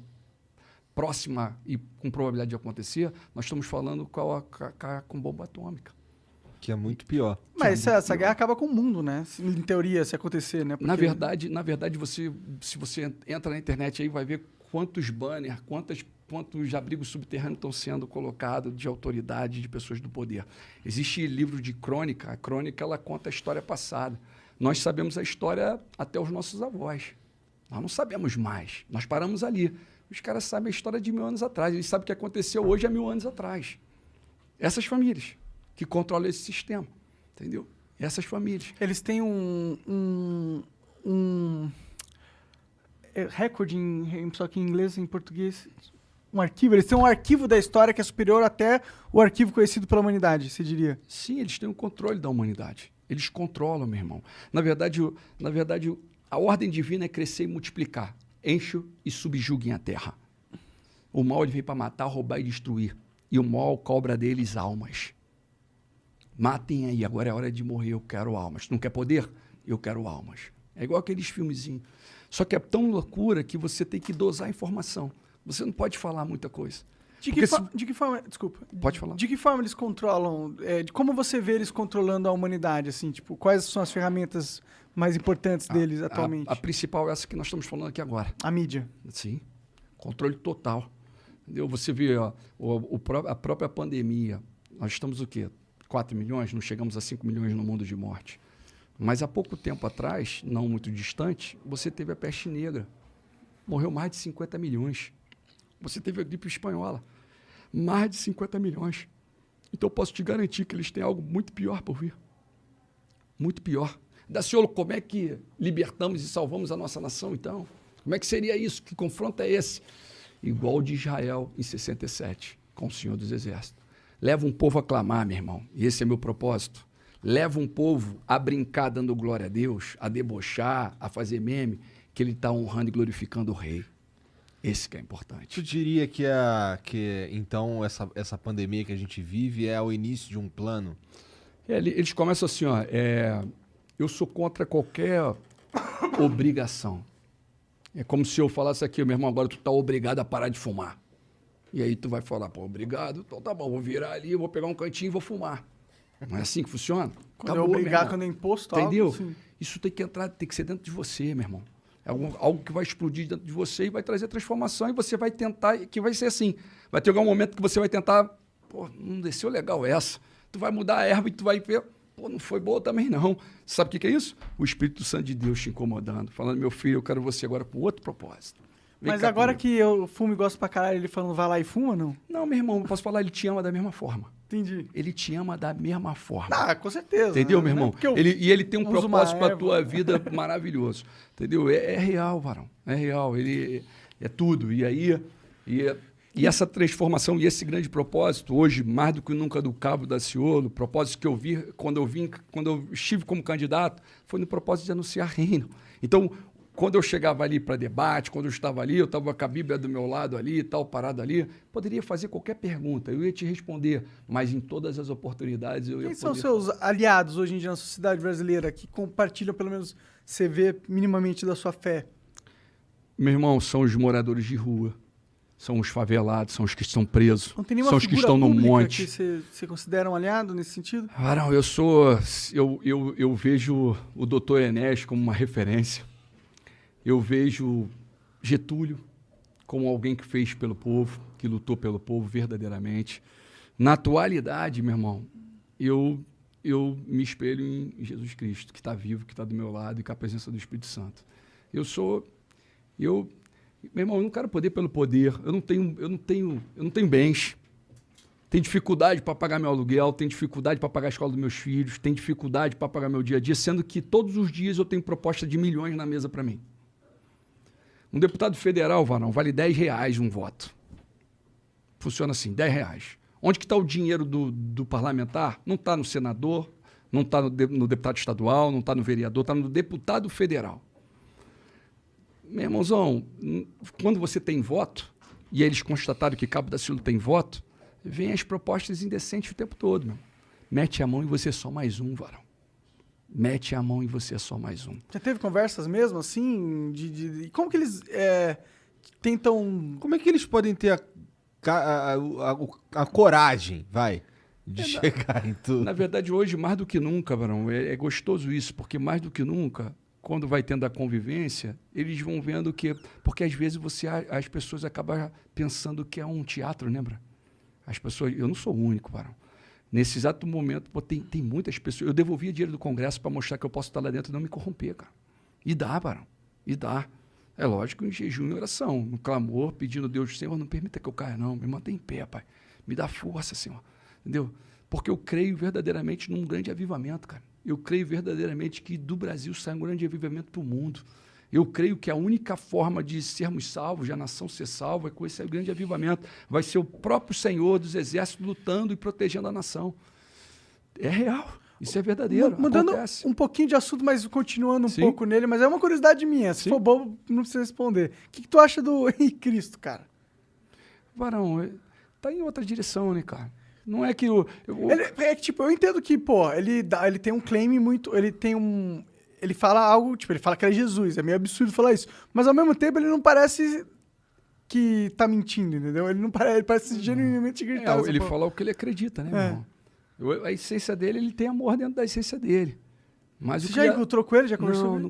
Speaker 3: próximas e com probabilidade de acontecer, nós estamos falando com bomba atômica.
Speaker 4: Que é muito pior.
Speaker 2: Mas essa guerra acaba com o mundo, né? Em teoria, se acontecer, né? Porque...
Speaker 3: Na verdade se você entra na internet aí, vai ver quantos banners, quantos abrigos subterrâneos estão sendo colocados de autoridade, de pessoas do poder. Existe livro de crônica. A crônica, ela conta a história passada. Nós sabemos a história até os nossos avós. Nós não sabemos mais. Nós paramos ali. Os caras sabem a história de 1000 anos atrás. Eles sabem o que aconteceu hoje há 1000 anos atrás. Essas famílias que controlam esse sistema. Entendeu? Essas famílias.
Speaker 2: Eles têm um recorde, só que em inglês e em português... Um arquivo? Eles têm um arquivo da história que é superior até o arquivo conhecido pela humanidade, você diria?
Speaker 3: Sim, eles têm o controle da humanidade. Eles controlam, meu irmão. Na verdade, a ordem divina é crescer e multiplicar. Enche e subjuguem a terra. O mal ele veio para matar, roubar e destruir. E o mal cobra deles almas. Matem aí, agora é hora de morrer, eu quero almas. Não quer poder? Eu quero almas. É igual aqueles filmezinhos. Só que é tão loucura que você tem que dosar a informação. Você não pode falar muita coisa.
Speaker 2: De que forma... Desculpa.
Speaker 3: Pode falar.
Speaker 2: De que forma eles controlam... de como você vê eles controlando a humanidade? Assim, tipo, quais são as ferramentas mais importantes deles atualmente?
Speaker 3: A principal é essa que nós estamos falando aqui agora.
Speaker 2: A mídia.
Speaker 3: Sim. Controle total. Entendeu? Você vê ó, a própria pandemia. Nós estamos o quê? 4 milhões? Não chegamos a 5 milhões no mundo de morte. Mas há pouco tempo atrás, não muito distante, você teve a peste negra. Morreu mais de 50 milhões. Você teve a gripe espanhola. Mais de 50 milhões. Então, eu posso te garantir que eles têm algo muito pior por vir. Muito pior. Daciolo, como é que libertamos e salvamos a nossa nação, então? Como é que seria isso? Que confronto é esse? Igual o de Israel em 67, com o Senhor dos Exércitos. Leva um povo a clamar, meu irmão. E esse é meu propósito. Leva um povo a brincar dando glória a Deus, a debochar, a fazer meme, que ele está honrando e glorificando o rei. Esse que é importante.
Speaker 4: Tu diria que então essa pandemia que a gente vive é o início de um plano?
Speaker 3: Eles começam assim, ó, eu sou contra qualquer obrigação. É como se eu falasse aqui, meu irmão, agora tu tá obrigado a parar de fumar. E aí tu vai falar, pô, obrigado, então tá bom, vou virar ali, vou pegar um cantinho e vou fumar. Não é assim que funciona?
Speaker 2: Quando é obrigar, quando é imposto,
Speaker 3: entendeu?
Speaker 2: Algo, assim.
Speaker 3: Isso tem que entrar, tem que ser dentro de você, meu irmão. É algo que vai explodir dentro de você e vai trazer transformação e você vai tentar, que vai ser assim. Vai ter algum momento que você vai tentar, pô, não desceu legal essa. Tu vai mudar a erva e tu vai ver, pô, não foi boa também não. Sabe o que é isso? O Espírito Santo de Deus te incomodando, falando, meu filho, eu quero você agora com outro propósito.
Speaker 2: Mas agora que eu fumo e gosto pra caralho, ele falando, vai lá e fuma, não?
Speaker 3: Não, meu irmão, eu posso falar, ele te ama da mesma forma.
Speaker 2: Entendi.
Speaker 3: Ele te ama da mesma forma.
Speaker 2: Ah, com certeza.
Speaker 3: Entendeu, meu irmão? Ele tem um propósito para a tua
Speaker 2: erva.
Speaker 3: vida maravilhoso. Entendeu? É real, varão. É real. Ele é tudo. E aí, e essa transformação e esse grande propósito, hoje, mais do que nunca do Cabo Daciolo, o propósito que eu vi quando eu estive como candidato, foi no propósito de anunciar reino. Então, quando eu chegava ali para debate, quando eu estava ali, eu estava com a Bíblia do meu lado ali, tal, parado ali, poderia fazer qualquer pergunta, eu ia te responder, mas em todas as oportunidades eu ia
Speaker 2: Quem
Speaker 3: poder...
Speaker 2: são seus aliados hoje em dia na sociedade brasileira que compartilham, pelo menos, você vê minimamente da sua fé?
Speaker 3: Meu irmão, são os moradores de rua, são os favelados, são os que estão presos,
Speaker 2: Não tem nenhuma
Speaker 3: são os que
Speaker 2: figura
Speaker 3: estão no
Speaker 2: pública
Speaker 3: monte.
Speaker 2: que você considera um aliado nesse sentido?
Speaker 3: Varão, eu vejo o doutor Enéas como uma referência. Eu vejo Getúlio como alguém que fez pelo povo, que lutou pelo povo verdadeiramente. Na atualidade, meu irmão, eu me espelho em Jesus Cristo, que está vivo, que está do meu lado e com a presença do Espírito Santo. Meu irmão, eu não quero poder pelo poder. Eu não tenho bens. Tenho dificuldade para pagar meu aluguel, tenho dificuldade para pagar a escola dos meus filhos, tenho dificuldade para pagar meu dia a dia, sendo que todos os dias eu tenho proposta de milhões na mesa para mim. Um deputado federal, varão, vale R$10 um voto. Funciona assim, R$10. Onde que está o dinheiro do parlamentar? Não está no senador, não está no deputado estadual, não está no vereador, está no deputado federal. Meu irmãozão, quando você tem voto, e eles constataram que Cabo Daciolo tem voto, vem as propostas indecentes o tempo todo, meu. mete a mão e você é só mais um, varão. Mete a mão e você é só mais um.
Speaker 2: Já teve conversas mesmo, assim, como que eles tentam...
Speaker 4: Como é que eles podem ter a coragem, de chegar em tudo?
Speaker 3: Na verdade, hoje, mais do que nunca, varão, é gostoso isso, porque mais do que nunca, quando vai tendo a convivência, eles vão vendo que... Porque às vezes as pessoas acabam pensando que é um teatro, lembra? As pessoas... Eu não sou o único, varão. Nesse exato momento, tem muitas pessoas... Eu devolvia dinheiro do Congresso para mostrar que eu posso estar lá dentro e não me corromper, cara. E dá, varão. E dá. É lógico, em jejum e oração, no clamor, pedindo a Deus, Senhor, não permita que eu caia, não. Me mantém em pé, Pai. Me dá força, Senhor. Entendeu? Porque eu creio verdadeiramente num grande avivamento, cara. Eu creio verdadeiramente que do Brasil sai um grande avivamento para o mundo. Eu creio que a única forma de sermos salvos, de a nação ser salva, é com esse grande avivamento. Vai ser o próprio Senhor dos Exércitos lutando e protegendo a nação. É real. Isso é verdadeiro.
Speaker 2: Mudando
Speaker 3: acontece.
Speaker 2: um pouquinho de assunto, mas continuando
Speaker 3: Sim.
Speaker 2: pouco nele, mas é uma curiosidade minha. Se
Speaker 3: Sim.
Speaker 2: for bobo, não precisa responder. O que tu acha do Henrique Cristo, cara?
Speaker 3: Varão, tá em outra direção, né, cara? Não é que
Speaker 2: eu entendo que, ele tem um claim muito... Ele fala algo, ele fala que é Jesus. É meio absurdo falar isso. Mas, ao mesmo tempo, ele não parece que tá mentindo, entendeu? Ele parece genuinamente acreditar.
Speaker 3: Ele fala o que ele acredita, né, meu irmão? A essência dele, ele tem amor dentro da essência dele. Mas
Speaker 2: Você já encontrou com ele? Já conversou com ele?
Speaker 3: Não,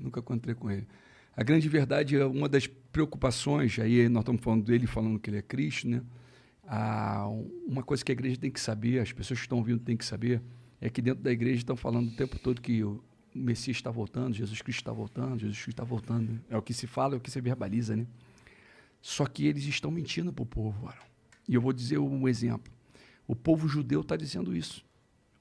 Speaker 3: nunca encontrei com ele. A grande verdade é uma das preocupações, aí nós estamos falando dele, falando que ele é Cristo, né? Uma coisa que a igreja tem que saber, as pessoas que estão ouvindo têm que saber, é que dentro da igreja estão falando o tempo todo que o Messias está voltando, Jesus Cristo está voltando, Jesus Cristo está voltando. Né? É o que se fala, é o que se verbaliza, né? Só que eles estão mentindo para o povo, varão. E eu vou dizer um exemplo. O povo judeu está dizendo isso.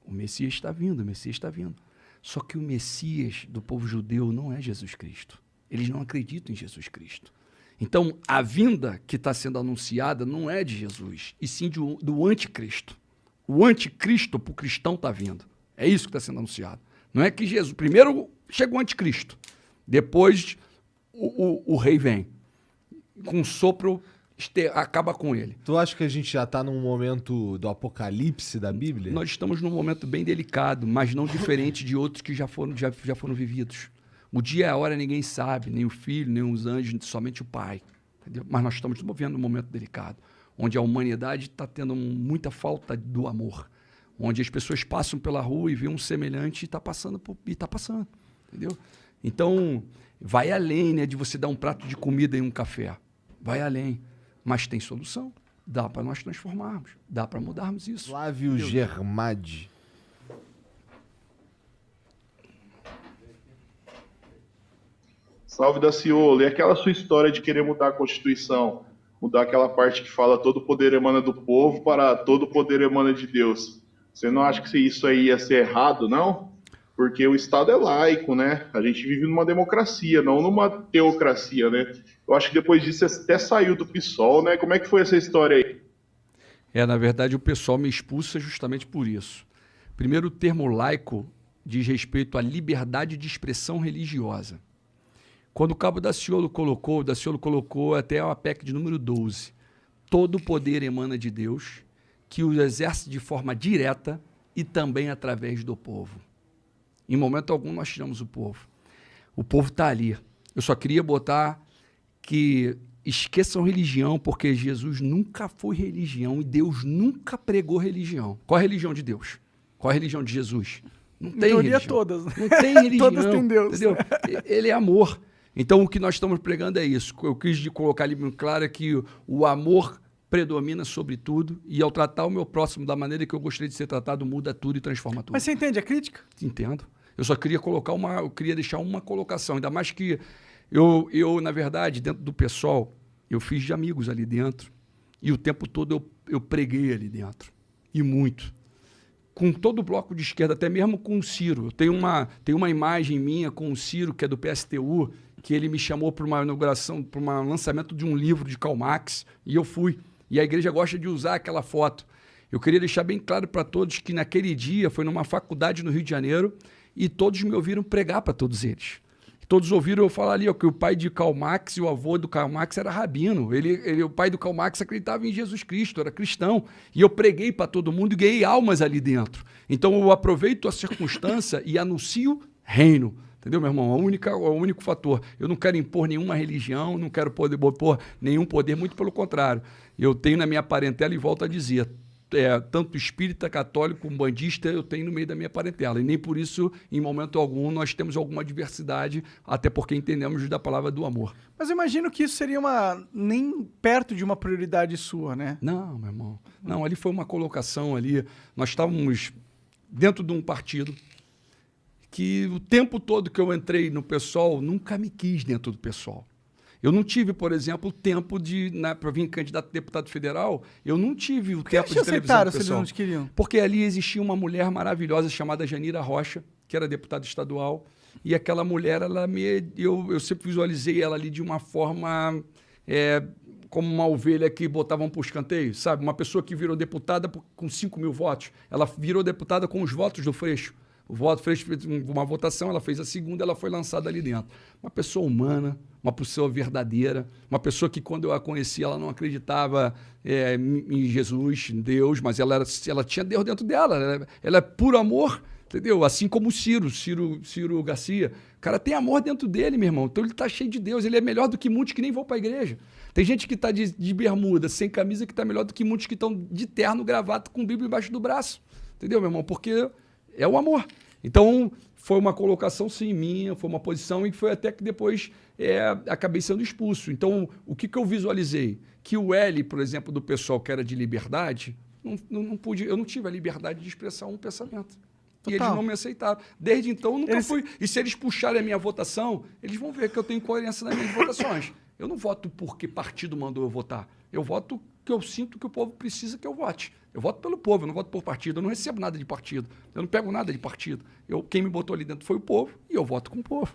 Speaker 3: O Messias está vindo, o Messias está vindo. Só que o Messias do povo judeu não é Jesus Cristo. Eles não acreditam em Jesus Cristo. Então, a vinda que está sendo anunciada não é de Jesus, e sim do anticristo. O anticristo para o cristão está vindo. É isso que está sendo anunciado. Não é que Jesus... Primeiro chega o anticristo. Depois o rei vem. Com um sopro, acaba com ele.
Speaker 4: Tu acha que a gente já está num momento do apocalipse da Bíblia?
Speaker 3: Nós estamos num momento bem delicado, mas não diferente de outros que já foram vividos. O dia e a hora ninguém sabe, nem o filho, nem os anjos, somente o pai. Entendeu? Mas nós estamos vivendo um momento delicado, onde a humanidade está tendo muita falta do amor. Onde as pessoas passam pela rua e vêem um semelhante e está passando. Entendeu? Então, vai além, né, de você dar um prato de comida e um café. Vai além. Mas tem solução. Dá para nós transformarmos. Dá para mudarmos isso.
Speaker 4: Flávio Germadi.
Speaker 5: Salve da Ciolo. E aquela sua história de querer mudar a Constituição, mudar aquela parte que fala todo poder emana do povo para todo poder emana de Deus. Você não acha que isso aí ia ser errado, não? Porque o Estado é laico, né? A gente vive numa democracia, não numa teocracia, né? Eu acho que depois disso você até saiu do PSOL, né? Como é que foi essa história aí?
Speaker 3: Na verdade, o pessoal me expulsa justamente por isso. Primeiro, o termo laico diz respeito à liberdade de expressão religiosa. Quando o Cabo Daciolo colocou até a PEC de número 12. Todo o poder emana de Deus, que o exerce de forma direta e também através do povo. Em momento algum nós tiramos o povo. O povo está ali. Eu só queria botar que esqueçam religião, porque Jesus nunca foi religião e Deus nunca pregou religião. Qual a religião de Deus? Qual a religião de Jesus? Não tem religião.
Speaker 2: Todas.
Speaker 3: Não tem religião.
Speaker 2: Todas têm Deus.
Speaker 3: Entendeu? Ele é amor. Então, o que nós estamos pregando é isso. Eu quis colocar ali bem claro que o amor predomina sobre tudo e, ao tratar o meu próximo da maneira que eu gostaria de ser tratado, muda tudo e transforma tudo.
Speaker 2: Mas você entende a crítica?
Speaker 3: Entendo. Eu só queria deixar uma colocação, ainda mais que eu, na verdade, dentro do PSOL, eu fiz de amigos ali dentro e o tempo todo eu preguei ali dentro. E muito. Com todo o bloco de esquerda, até mesmo com o Ciro. Eu tenho uma imagem minha com o Ciro, que é do PSTU, que ele me chamou para uma inauguração, para um lançamento de um livro de Karl Marx, e eu fui. E a igreja gosta de usar aquela foto. Eu queria deixar bem claro para todos que naquele dia foi numa faculdade no Rio de Janeiro e todos me ouviram pregar para todos eles. Todos ouviram eu falar ali, ó, que o pai de Karl Marx e o avô do Karl Marx era rabino. O pai do Karl Marx acreditava em Jesus Cristo, era cristão. E eu preguei para todo mundo e ganhei almas ali dentro. Então eu aproveito a circunstância e anuncio reino. Entendeu, meu irmão? O único fator. Eu não quero impor nenhuma religião, não quero impor nenhum poder, muito pelo contrário. Eu tenho na minha parentela, e volto a dizer, tanto espírita, católico, umbandista, eu tenho no meio da minha parentela. E nem por isso, em momento algum, nós temos alguma diversidade, até porque entendemos da palavra do amor.
Speaker 2: Mas eu imagino que isso seria nem perto de uma prioridade sua, né?
Speaker 3: Não, meu irmão. Não, ali foi uma colocação ali. Nós estávamos dentro de um partido que o tempo todo que eu entrei no PSOL, nunca me quis dentro do PSOL. Eu não tive, por exemplo, tempo para vir candidato a deputado federal, eu não tive o tempo de televisão do
Speaker 2: se eles
Speaker 3: PSOL.
Speaker 2: não te queriam?
Speaker 3: Porque ali existia uma mulher maravilhosa chamada Janira Rocha, que era deputada estadual, e aquela mulher, eu sempre visualizei ela ali de uma forma como uma ovelha que botavam para o escanteio, sabe? Uma pessoa que virou deputada com 5 mil votos, ela virou deputada com os votos do Freixo. O Freixo fez uma votação, ela fez a segunda, ela foi lançada ali dentro. Uma pessoa humana, uma pessoa verdadeira, uma pessoa que quando eu a conheci, ela não acreditava em Jesus, em Deus, mas ela tinha Deus dentro dela. Ela é puro amor, entendeu? Assim como o Ciro Garcia. O cara tem amor dentro dele, meu irmão. Então ele está cheio de Deus. Ele é melhor do que muitos que nem vão para a igreja. Tem gente que está de bermuda, sem camisa, que está melhor do que muitos que estão de terno, gravata, com Bíblia embaixo do braço. Entendeu, meu irmão? Porque é o amor. Então, foi uma colocação, sim, minha, foi uma posição e foi até que depois acabei sendo expulso. Então, o que eu visualizei? Que o L, por exemplo, do pessoal que era de liberdade, eu não tive a liberdade de expressar um pensamento. Total. E eles não me aceitaram. Desde então, eu nunca fui. E se eles puxarem a minha votação, eles vão ver que eu tenho coerência nas minhas votações. Eu não voto porque partido mandou eu votar. Eu voto que eu sinto que o povo precisa que eu vote. Eu voto pelo povo, eu não voto por partido. Eu não recebo nada de partido. Eu não pego nada de partido. Quem me botou ali dentro foi o povo e eu voto com o povo.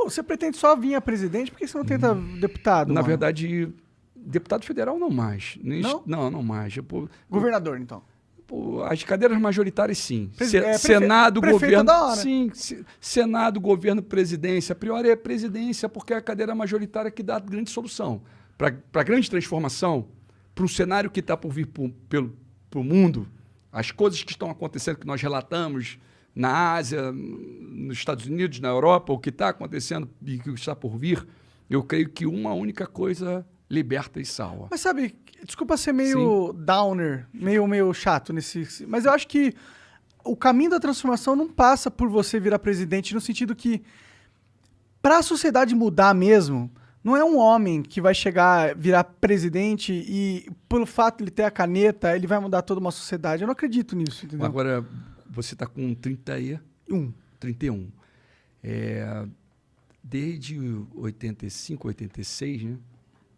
Speaker 2: Você pretende só vir a presidente? Por que você não tenta deputado?
Speaker 3: Na verdade, deputado federal não mais.
Speaker 2: Não?
Speaker 3: Não mais.
Speaker 2: Governador, então?
Speaker 3: As cadeiras majoritárias, sim.
Speaker 2: Senado, governo. Da hora.
Speaker 3: Sim. Senado, governo, presidência. A priori é presidência, porque é a cadeira majoritária que dá a grande solução. Para a grande transformação, para um cenário que está por vir para o mundo, as coisas que estão acontecendo, que nós relatamos na Ásia, nos Estados Unidos, na Europa, o que está acontecendo e o que está por vir, eu creio que uma única coisa liberta e salva.
Speaker 2: Mas sabe, desculpa ser meio downer, meio chato mas eu acho que o caminho da transformação não passa por você virar presidente, no sentido que, para a sociedade mudar mesmo, não é um homem que vai virar presidente e, pelo fato de ele ter a caneta, ele vai mudar toda uma sociedade. Eu não acredito nisso, entendeu?
Speaker 3: Agora, você está com 31. Desde 85, 86, né,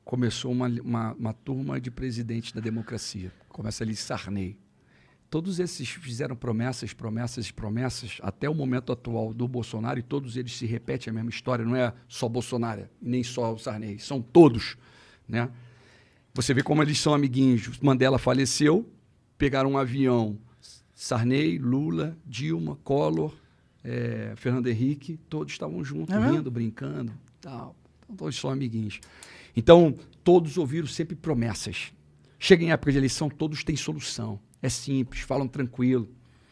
Speaker 3: começou uma turma de presidentes da democracia. Começa ali Sarney. Todos esses fizeram promessas, até o momento atual do Bolsonaro, e todos eles se repetem a mesma história, não é só Bolsonaro, nem só o Sarney, são todos, né? Você vê como eles são amiguinhos. Mandela faleceu, pegaram um avião, Sarney, Lula, Dilma, Collor, Fernando Henrique, todos estavam juntos, rindo, brincando, tal. Então, todos são amiguinhos. Então, todos ouviram sempre promessas. Chega em época de eleição, todos têm solução. É simples, falam tranquilo.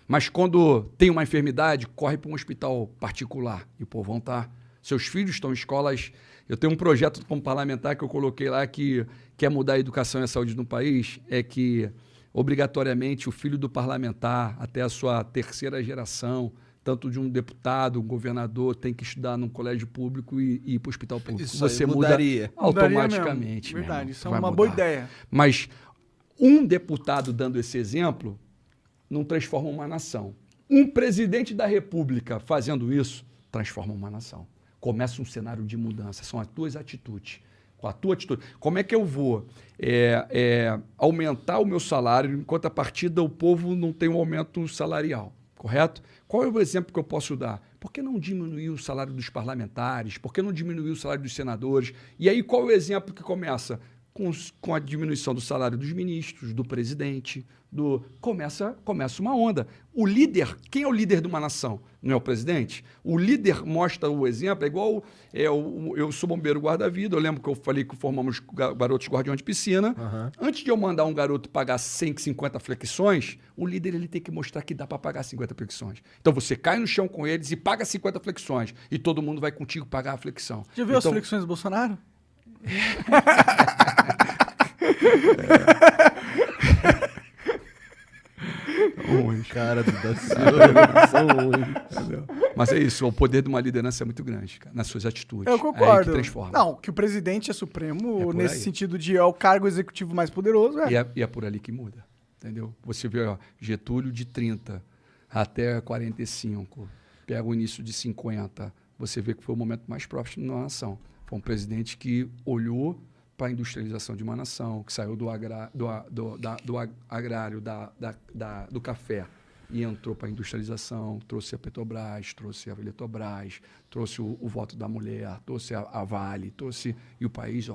Speaker 3: Mas quando tem uma enfermidade, corre para um hospital particular. E o povão tá. Seus filhos estão em escolas. Eu tenho um projeto como parlamentar que eu coloquei lá que quer mudar a educação e a saúde no país, é que, obrigatoriamente, o filho do parlamentar, até a sua terceira geração, tanto de um deputado, um governador, tem que estudar num colégio público e ir para o hospital público.
Speaker 4: Isso
Speaker 3: você
Speaker 4: mudaria
Speaker 3: automaticamente.
Speaker 2: Verdade, isso é uma boa ideia.
Speaker 3: Mas um deputado dando esse exemplo não transforma uma nação. Um presidente da República fazendo isso transforma uma nação. Começa um cenário de mudança. São as tuas atitudes. Com a tua atitude. Como é que eu vou aumentar o meu salário enquanto a partir do povo não tem um aumento salarial? Correto? Qual é o exemplo que eu posso dar? Por que não diminuir o salário dos parlamentares? Por que não diminuir o salário dos senadores? E aí qual é o exemplo que começa? com a diminuição do salário dos ministros, do presidente, começa uma onda. O líder, quem é o líder de uma nação? Não é o presidente? O líder mostra o exemplo, é igual eu sou bombeiro guarda-vida, eu lembro que eu falei que formamos garotos guardiões de piscina. Antes de eu mandar um garoto pagar 150 flexões, o líder ele tem que mostrar que dá para pagar 50 flexões. Então você cai no chão com eles e paga 50 flexões, e todo mundo vai contigo pagar a flexão.
Speaker 2: Já viu
Speaker 3: então,
Speaker 2: as flexões do Bolsonaro?
Speaker 3: ruins.
Speaker 4: Cara do Daciolo, são ruins.
Speaker 3: Mas é isso, o poder de uma liderança é muito grande, cara, nas suas atitudes.
Speaker 2: Eu concordo.
Speaker 3: É aí que transforma.
Speaker 2: Não, que o presidente é supremo,
Speaker 3: por
Speaker 2: nesse
Speaker 3: aí.
Speaker 2: sentido de é o cargo executivo mais poderoso.
Speaker 3: E é por ali que muda, entendeu? Você vê, ó, Getúlio de 30 até 45, pega o início de 50, você vê que foi o momento mais próximo da nação. Foi um presidente que olhou para a industrialização de uma nação, que saiu do agrário, do café, e entrou para a industrialização, trouxe a Petrobras, trouxe a Eletrobras, trouxe o voto da mulher, trouxe a Vale, e o país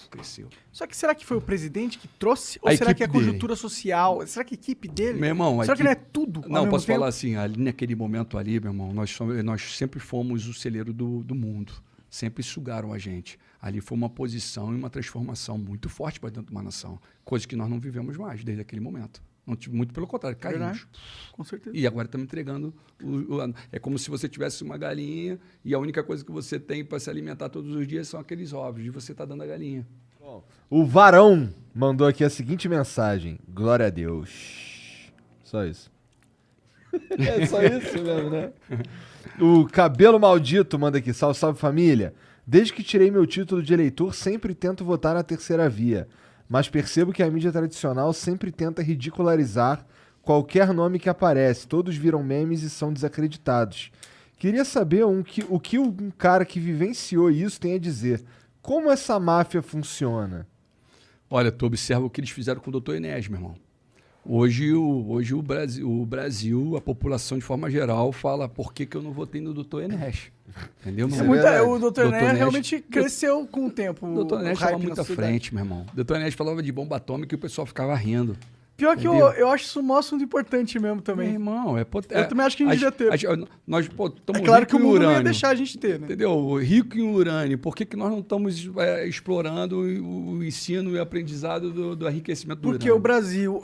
Speaker 3: cresceu.
Speaker 2: Só que será que foi o presidente que trouxe? Ou
Speaker 3: A
Speaker 2: será que é a
Speaker 3: equipe dele.
Speaker 2: conjuntura social? Será que a equipe dele?
Speaker 3: Meu irmão,
Speaker 2: será que não é tudo? ao
Speaker 3: Não,
Speaker 2: mesmo
Speaker 3: posso
Speaker 2: tempo?
Speaker 3: falar assim, ali naquele momento ali, meu irmão, nós sempre fomos o celeiro do mundo. Sempre sugaram a gente. Ali foi uma posição e uma transformação muito forte para dentro de uma nação. Coisa que nós não vivemos mais desde aquele momento. Muito pelo contrário, caímos.
Speaker 2: Verdade. Com certeza.
Speaker 3: E agora estamos entregando. É como se você tivesse uma galinha e a única coisa que você tem para se alimentar todos os dias são aqueles ovos. E você está dando a galinha.
Speaker 4: Bom, o Varão mandou aqui a seguinte mensagem. Glória a Deus. Só isso. É só isso mesmo, né? O Cabelo Maldito manda aqui. Salve, salve família. Desde que tirei meu título de eleitor, sempre tento votar na terceira via. Mas percebo que a mídia tradicional sempre tenta ridicularizar qualquer nome que aparece. Todos viram memes e são desacreditados. Queria saber o que um cara que vivenciou isso tem a dizer. Como essa máfia funciona?
Speaker 3: Olha, tu observa o que eles fizeram com o Dr. Enéas, meu irmão. Hoje o Brasil, a população de forma geral, fala por que eu não votei no Dr. Enéas. Entendeu, meu irmão?
Speaker 2: O Dr. Enéas
Speaker 3: Enéas
Speaker 2: realmente cresceu com o tempo.
Speaker 3: O Dr. Enéas estava
Speaker 2: hype
Speaker 3: muito
Speaker 2: na
Speaker 3: à
Speaker 2: sociedade.
Speaker 3: frente, meu irmão. O Dr. Enéas falava de bomba atômica e o pessoal ficava rindo.
Speaker 2: Pior que
Speaker 3: Entendeu?
Speaker 2: eu acho isso um assunto importante mesmo
Speaker 3: Meu
Speaker 2: também.
Speaker 3: irmão,
Speaker 2: Eu também acho que a gente devia ter.
Speaker 3: Nós estamos
Speaker 2: É claro que o
Speaker 3: ricos em
Speaker 2: mundo não ia
Speaker 3: urânio.
Speaker 2: deixar a gente ter, né?
Speaker 3: Entendeu? Rico em urânio. Por que nós não estamos explorando o ensino e o aprendizado do enriquecimento do
Speaker 2: Porque
Speaker 3: urânio?
Speaker 2: o Brasil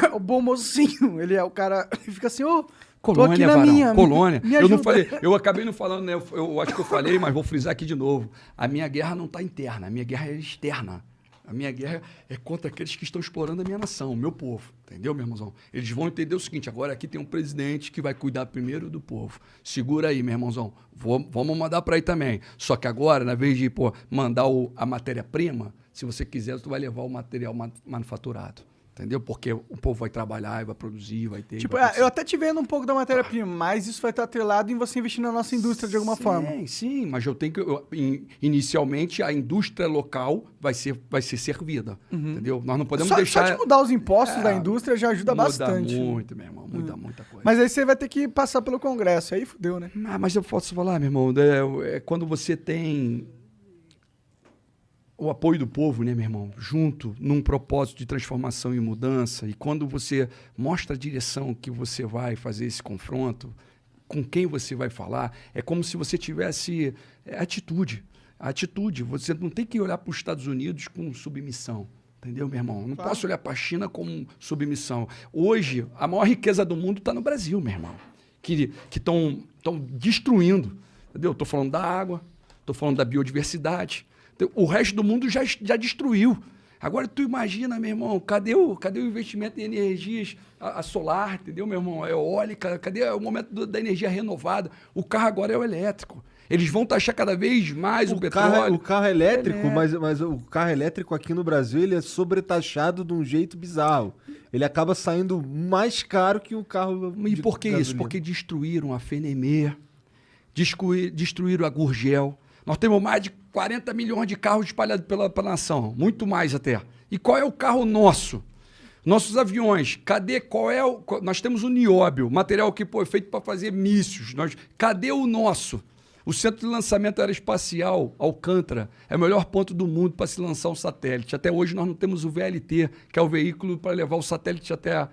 Speaker 2: é o bom mocinho. Ele é o cara que fica assim, ô, tô
Speaker 3: Colônia,
Speaker 2: aqui na
Speaker 3: Varão,
Speaker 2: minha.
Speaker 3: colônia.
Speaker 2: Me
Speaker 3: Eu não
Speaker 2: ajuda.
Speaker 3: falei, eu acabei não falando, né? Eu acho que eu falei, mas vou frisar aqui de novo. A minha guerra não está interna, a minha guerra é externa. A minha guerra é contra aqueles que estão explorando a minha nação, o meu povo. Entendeu, meu irmãozão? Eles vão entender o seguinte, agora aqui tem um presidente que vai cuidar primeiro do povo. Segura aí, meu irmãozão. Vamos mandar para aí também. Só que agora, na vez de mandar a matéria-prima, se você quiser, tu vai levar o material manufaturado. Entendeu? Porque o povo vai trabalhar, vai produzir, vai ter...
Speaker 2: Tipo,
Speaker 3: vai ter-
Speaker 2: eu até te vendo um pouco da matéria-prima, mas isso vai estar atrelado em você investir na nossa indústria de alguma forma.
Speaker 3: Sim, mas eu tenho que... inicialmente, a indústria local vai ser servida, entendeu? Nós não podemos
Speaker 2: Só
Speaker 3: deixar...
Speaker 2: de mudar os impostos da indústria já ajuda bastante.
Speaker 3: Muda muito, meu irmão, muda muita coisa.
Speaker 2: Mas aí você vai ter que passar pelo Congresso, aí fudeu, né?
Speaker 3: Mas eu posso falar, meu irmão, quando você tem o apoio do povo, né, meu irmão, junto num propósito de transformação e mudança, e quando você mostra a direção que você vai fazer esse confronto, com quem você vai falar, é como se você tivesse atitude. A atitude, você não tem que olhar para os Estados Unidos com submissão. Entendeu, meu irmão? Não posso olhar para a China com submissão. Hoje, a maior riqueza do mundo está no Brasil, meu irmão. Que estão destruindo. Entendeu? Estou falando da água, estou falando da biodiversidade. O resto do mundo já destruiu. Agora, tu imagina, meu irmão, cadê o investimento em energias a solar, entendeu, meu irmão? A eólica, cadê o momento da energia renovada? O carro agora é o elétrico. Eles vão taxar cada vez mais o petróleo.
Speaker 4: O carro elétrico, mas o carro elétrico aqui no Brasil, ele é sobretaxado de um jeito bizarro. Ele acaba saindo mais caro que um carro
Speaker 3: E por que isso?
Speaker 4: gasolina.
Speaker 3: Porque destruíram a Fenemê, destruíram a Gurgel. Nós temos mais de 40 milhões de carros espalhados pela nação, muito mais até. E qual é o carro nosso? Nossos aviões, nós temos o nióbio, material que é feito para fazer mísseis. Cadê o nosso? O centro de lançamento aeroespacial, Alcântara, é o melhor ponto do mundo para se lançar um satélite. Até hoje nós não temos o VLT, que é o veículo para levar o satélite até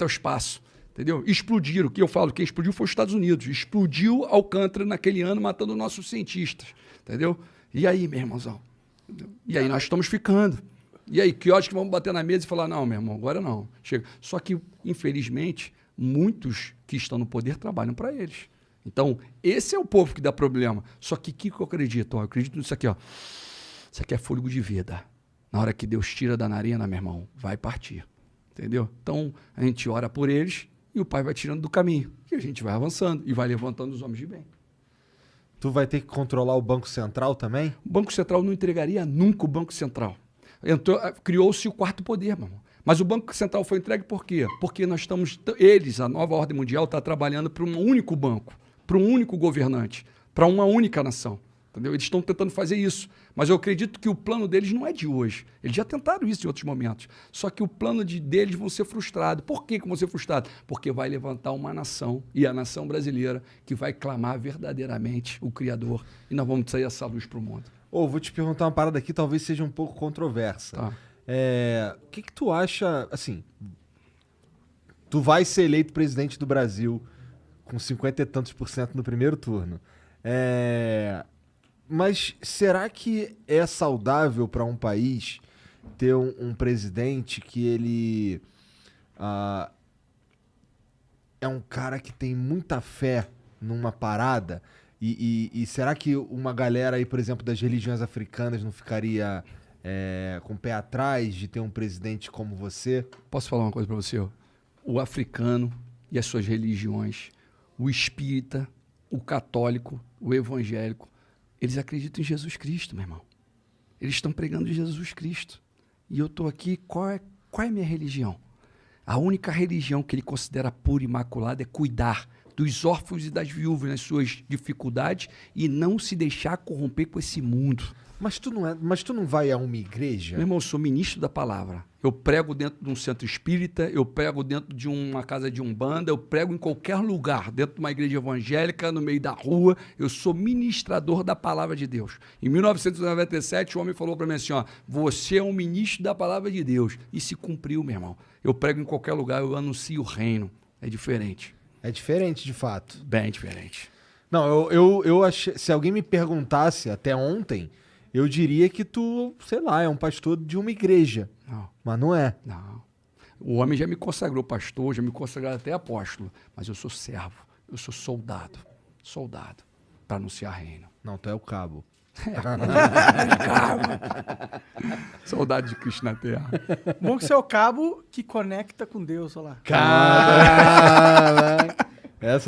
Speaker 3: o espaço. Entendeu? Explodiram. O que eu falo, quem explodiu foi os Estados Unidos. Explodiu Alcântara naquele ano, matando nossos cientistas. Entendeu? E aí, meu irmãozão? Entendeu? E aí nós estamos ficando. E aí, que horas que vamos bater na mesa e falar, não, meu irmão, agora não. Chega. Só que, infelizmente, muitos que estão no poder trabalham para eles. Então, esse é o povo que dá problema. Só que o que eu acredito? Ó, eu acredito nisso aqui, ó. Isso aqui é fôlego de vida. Na hora que Deus tira da narina, meu irmão, vai partir. Entendeu? Então, a gente ora por eles e o Pai vai tirando do caminho. E a gente vai avançando e vai levantando os homens de bem.
Speaker 4: Tu vai ter que controlar o Banco Central também?
Speaker 3: O Banco Central não entregaria nunca o Banco Central. Criou-se o quarto poder, meu irmão. Mas o Banco Central foi entregue por quê? Porque nós estamos... Eles, a nova ordem mundial, está trabalhando para um único banco, para um único governante, para uma única nação. Entendeu? Eles estão tentando fazer isso. Mas eu acredito que o plano deles não é de hoje. Eles já tentaram isso em outros momentos. Só que o plano deles vão ser frustrado. Por que vão ser frustrados? Porque vai levantar uma nação, e a nação brasileira, que vai clamar verdadeiramente o Criador. E nós vamos sair essa luz para o mundo.
Speaker 4: Vou te perguntar uma parada aqui, talvez seja um pouco controversa.
Speaker 3: Tá.
Speaker 4: O que tu acha, assim, tu vai ser eleito presidente do Brasil com 50 e tantos % no primeiro turno. Mas será que é saudável para um país ter um presidente que ele é um cara que tem muita fé numa parada? E será que uma galera aí, por exemplo, das religiões africanas não ficaria com o pé atrás de ter um presidente como você?
Speaker 3: Posso falar uma coisa para você? O africano e as suas religiões, o espírita, o católico, o evangélico, eles acreditam em Jesus Cristo, meu irmão. Eles estão pregando Jesus Cristo. E eu estou aqui, qual é a minha religião? A única religião que ele considera pura e imaculada é cuidar dos órfãos e das viúvas nas suas dificuldades e não se deixar corromper com esse mundo.
Speaker 4: Mas tu não vai a uma igreja?
Speaker 3: Meu irmão, eu sou ministro da palavra. Eu prego dentro de um centro espírita, eu prego dentro de uma casa de umbanda, eu prego em qualquer lugar, dentro de uma igreja evangélica, no meio da rua. Eu sou ministrador da palavra de Deus. Em 1997, o homem falou para mim assim, ó, você é um ministro da palavra de Deus. E se cumpriu, meu irmão. Eu prego em qualquer lugar, eu anuncio o reino. É diferente.
Speaker 4: É diferente, de fato.
Speaker 3: Bem diferente.
Speaker 4: Não, eu achei, se alguém me perguntasse até ontem, eu diria que tu, sei lá, é um pastor de uma igreja.
Speaker 3: Não.
Speaker 4: Mas não é.
Speaker 3: Não. O homem já me consagrou pastor, já me consagrou até apóstolo. Mas eu sou servo, eu sou soldado. Soldado. Para anunciar reino.
Speaker 4: Não, tu é o cabo.
Speaker 3: Saudade de Cristo na terra.
Speaker 2: Bom que você é o cabo que conecta com Deus, olha lá.
Speaker 4: Cara! Essa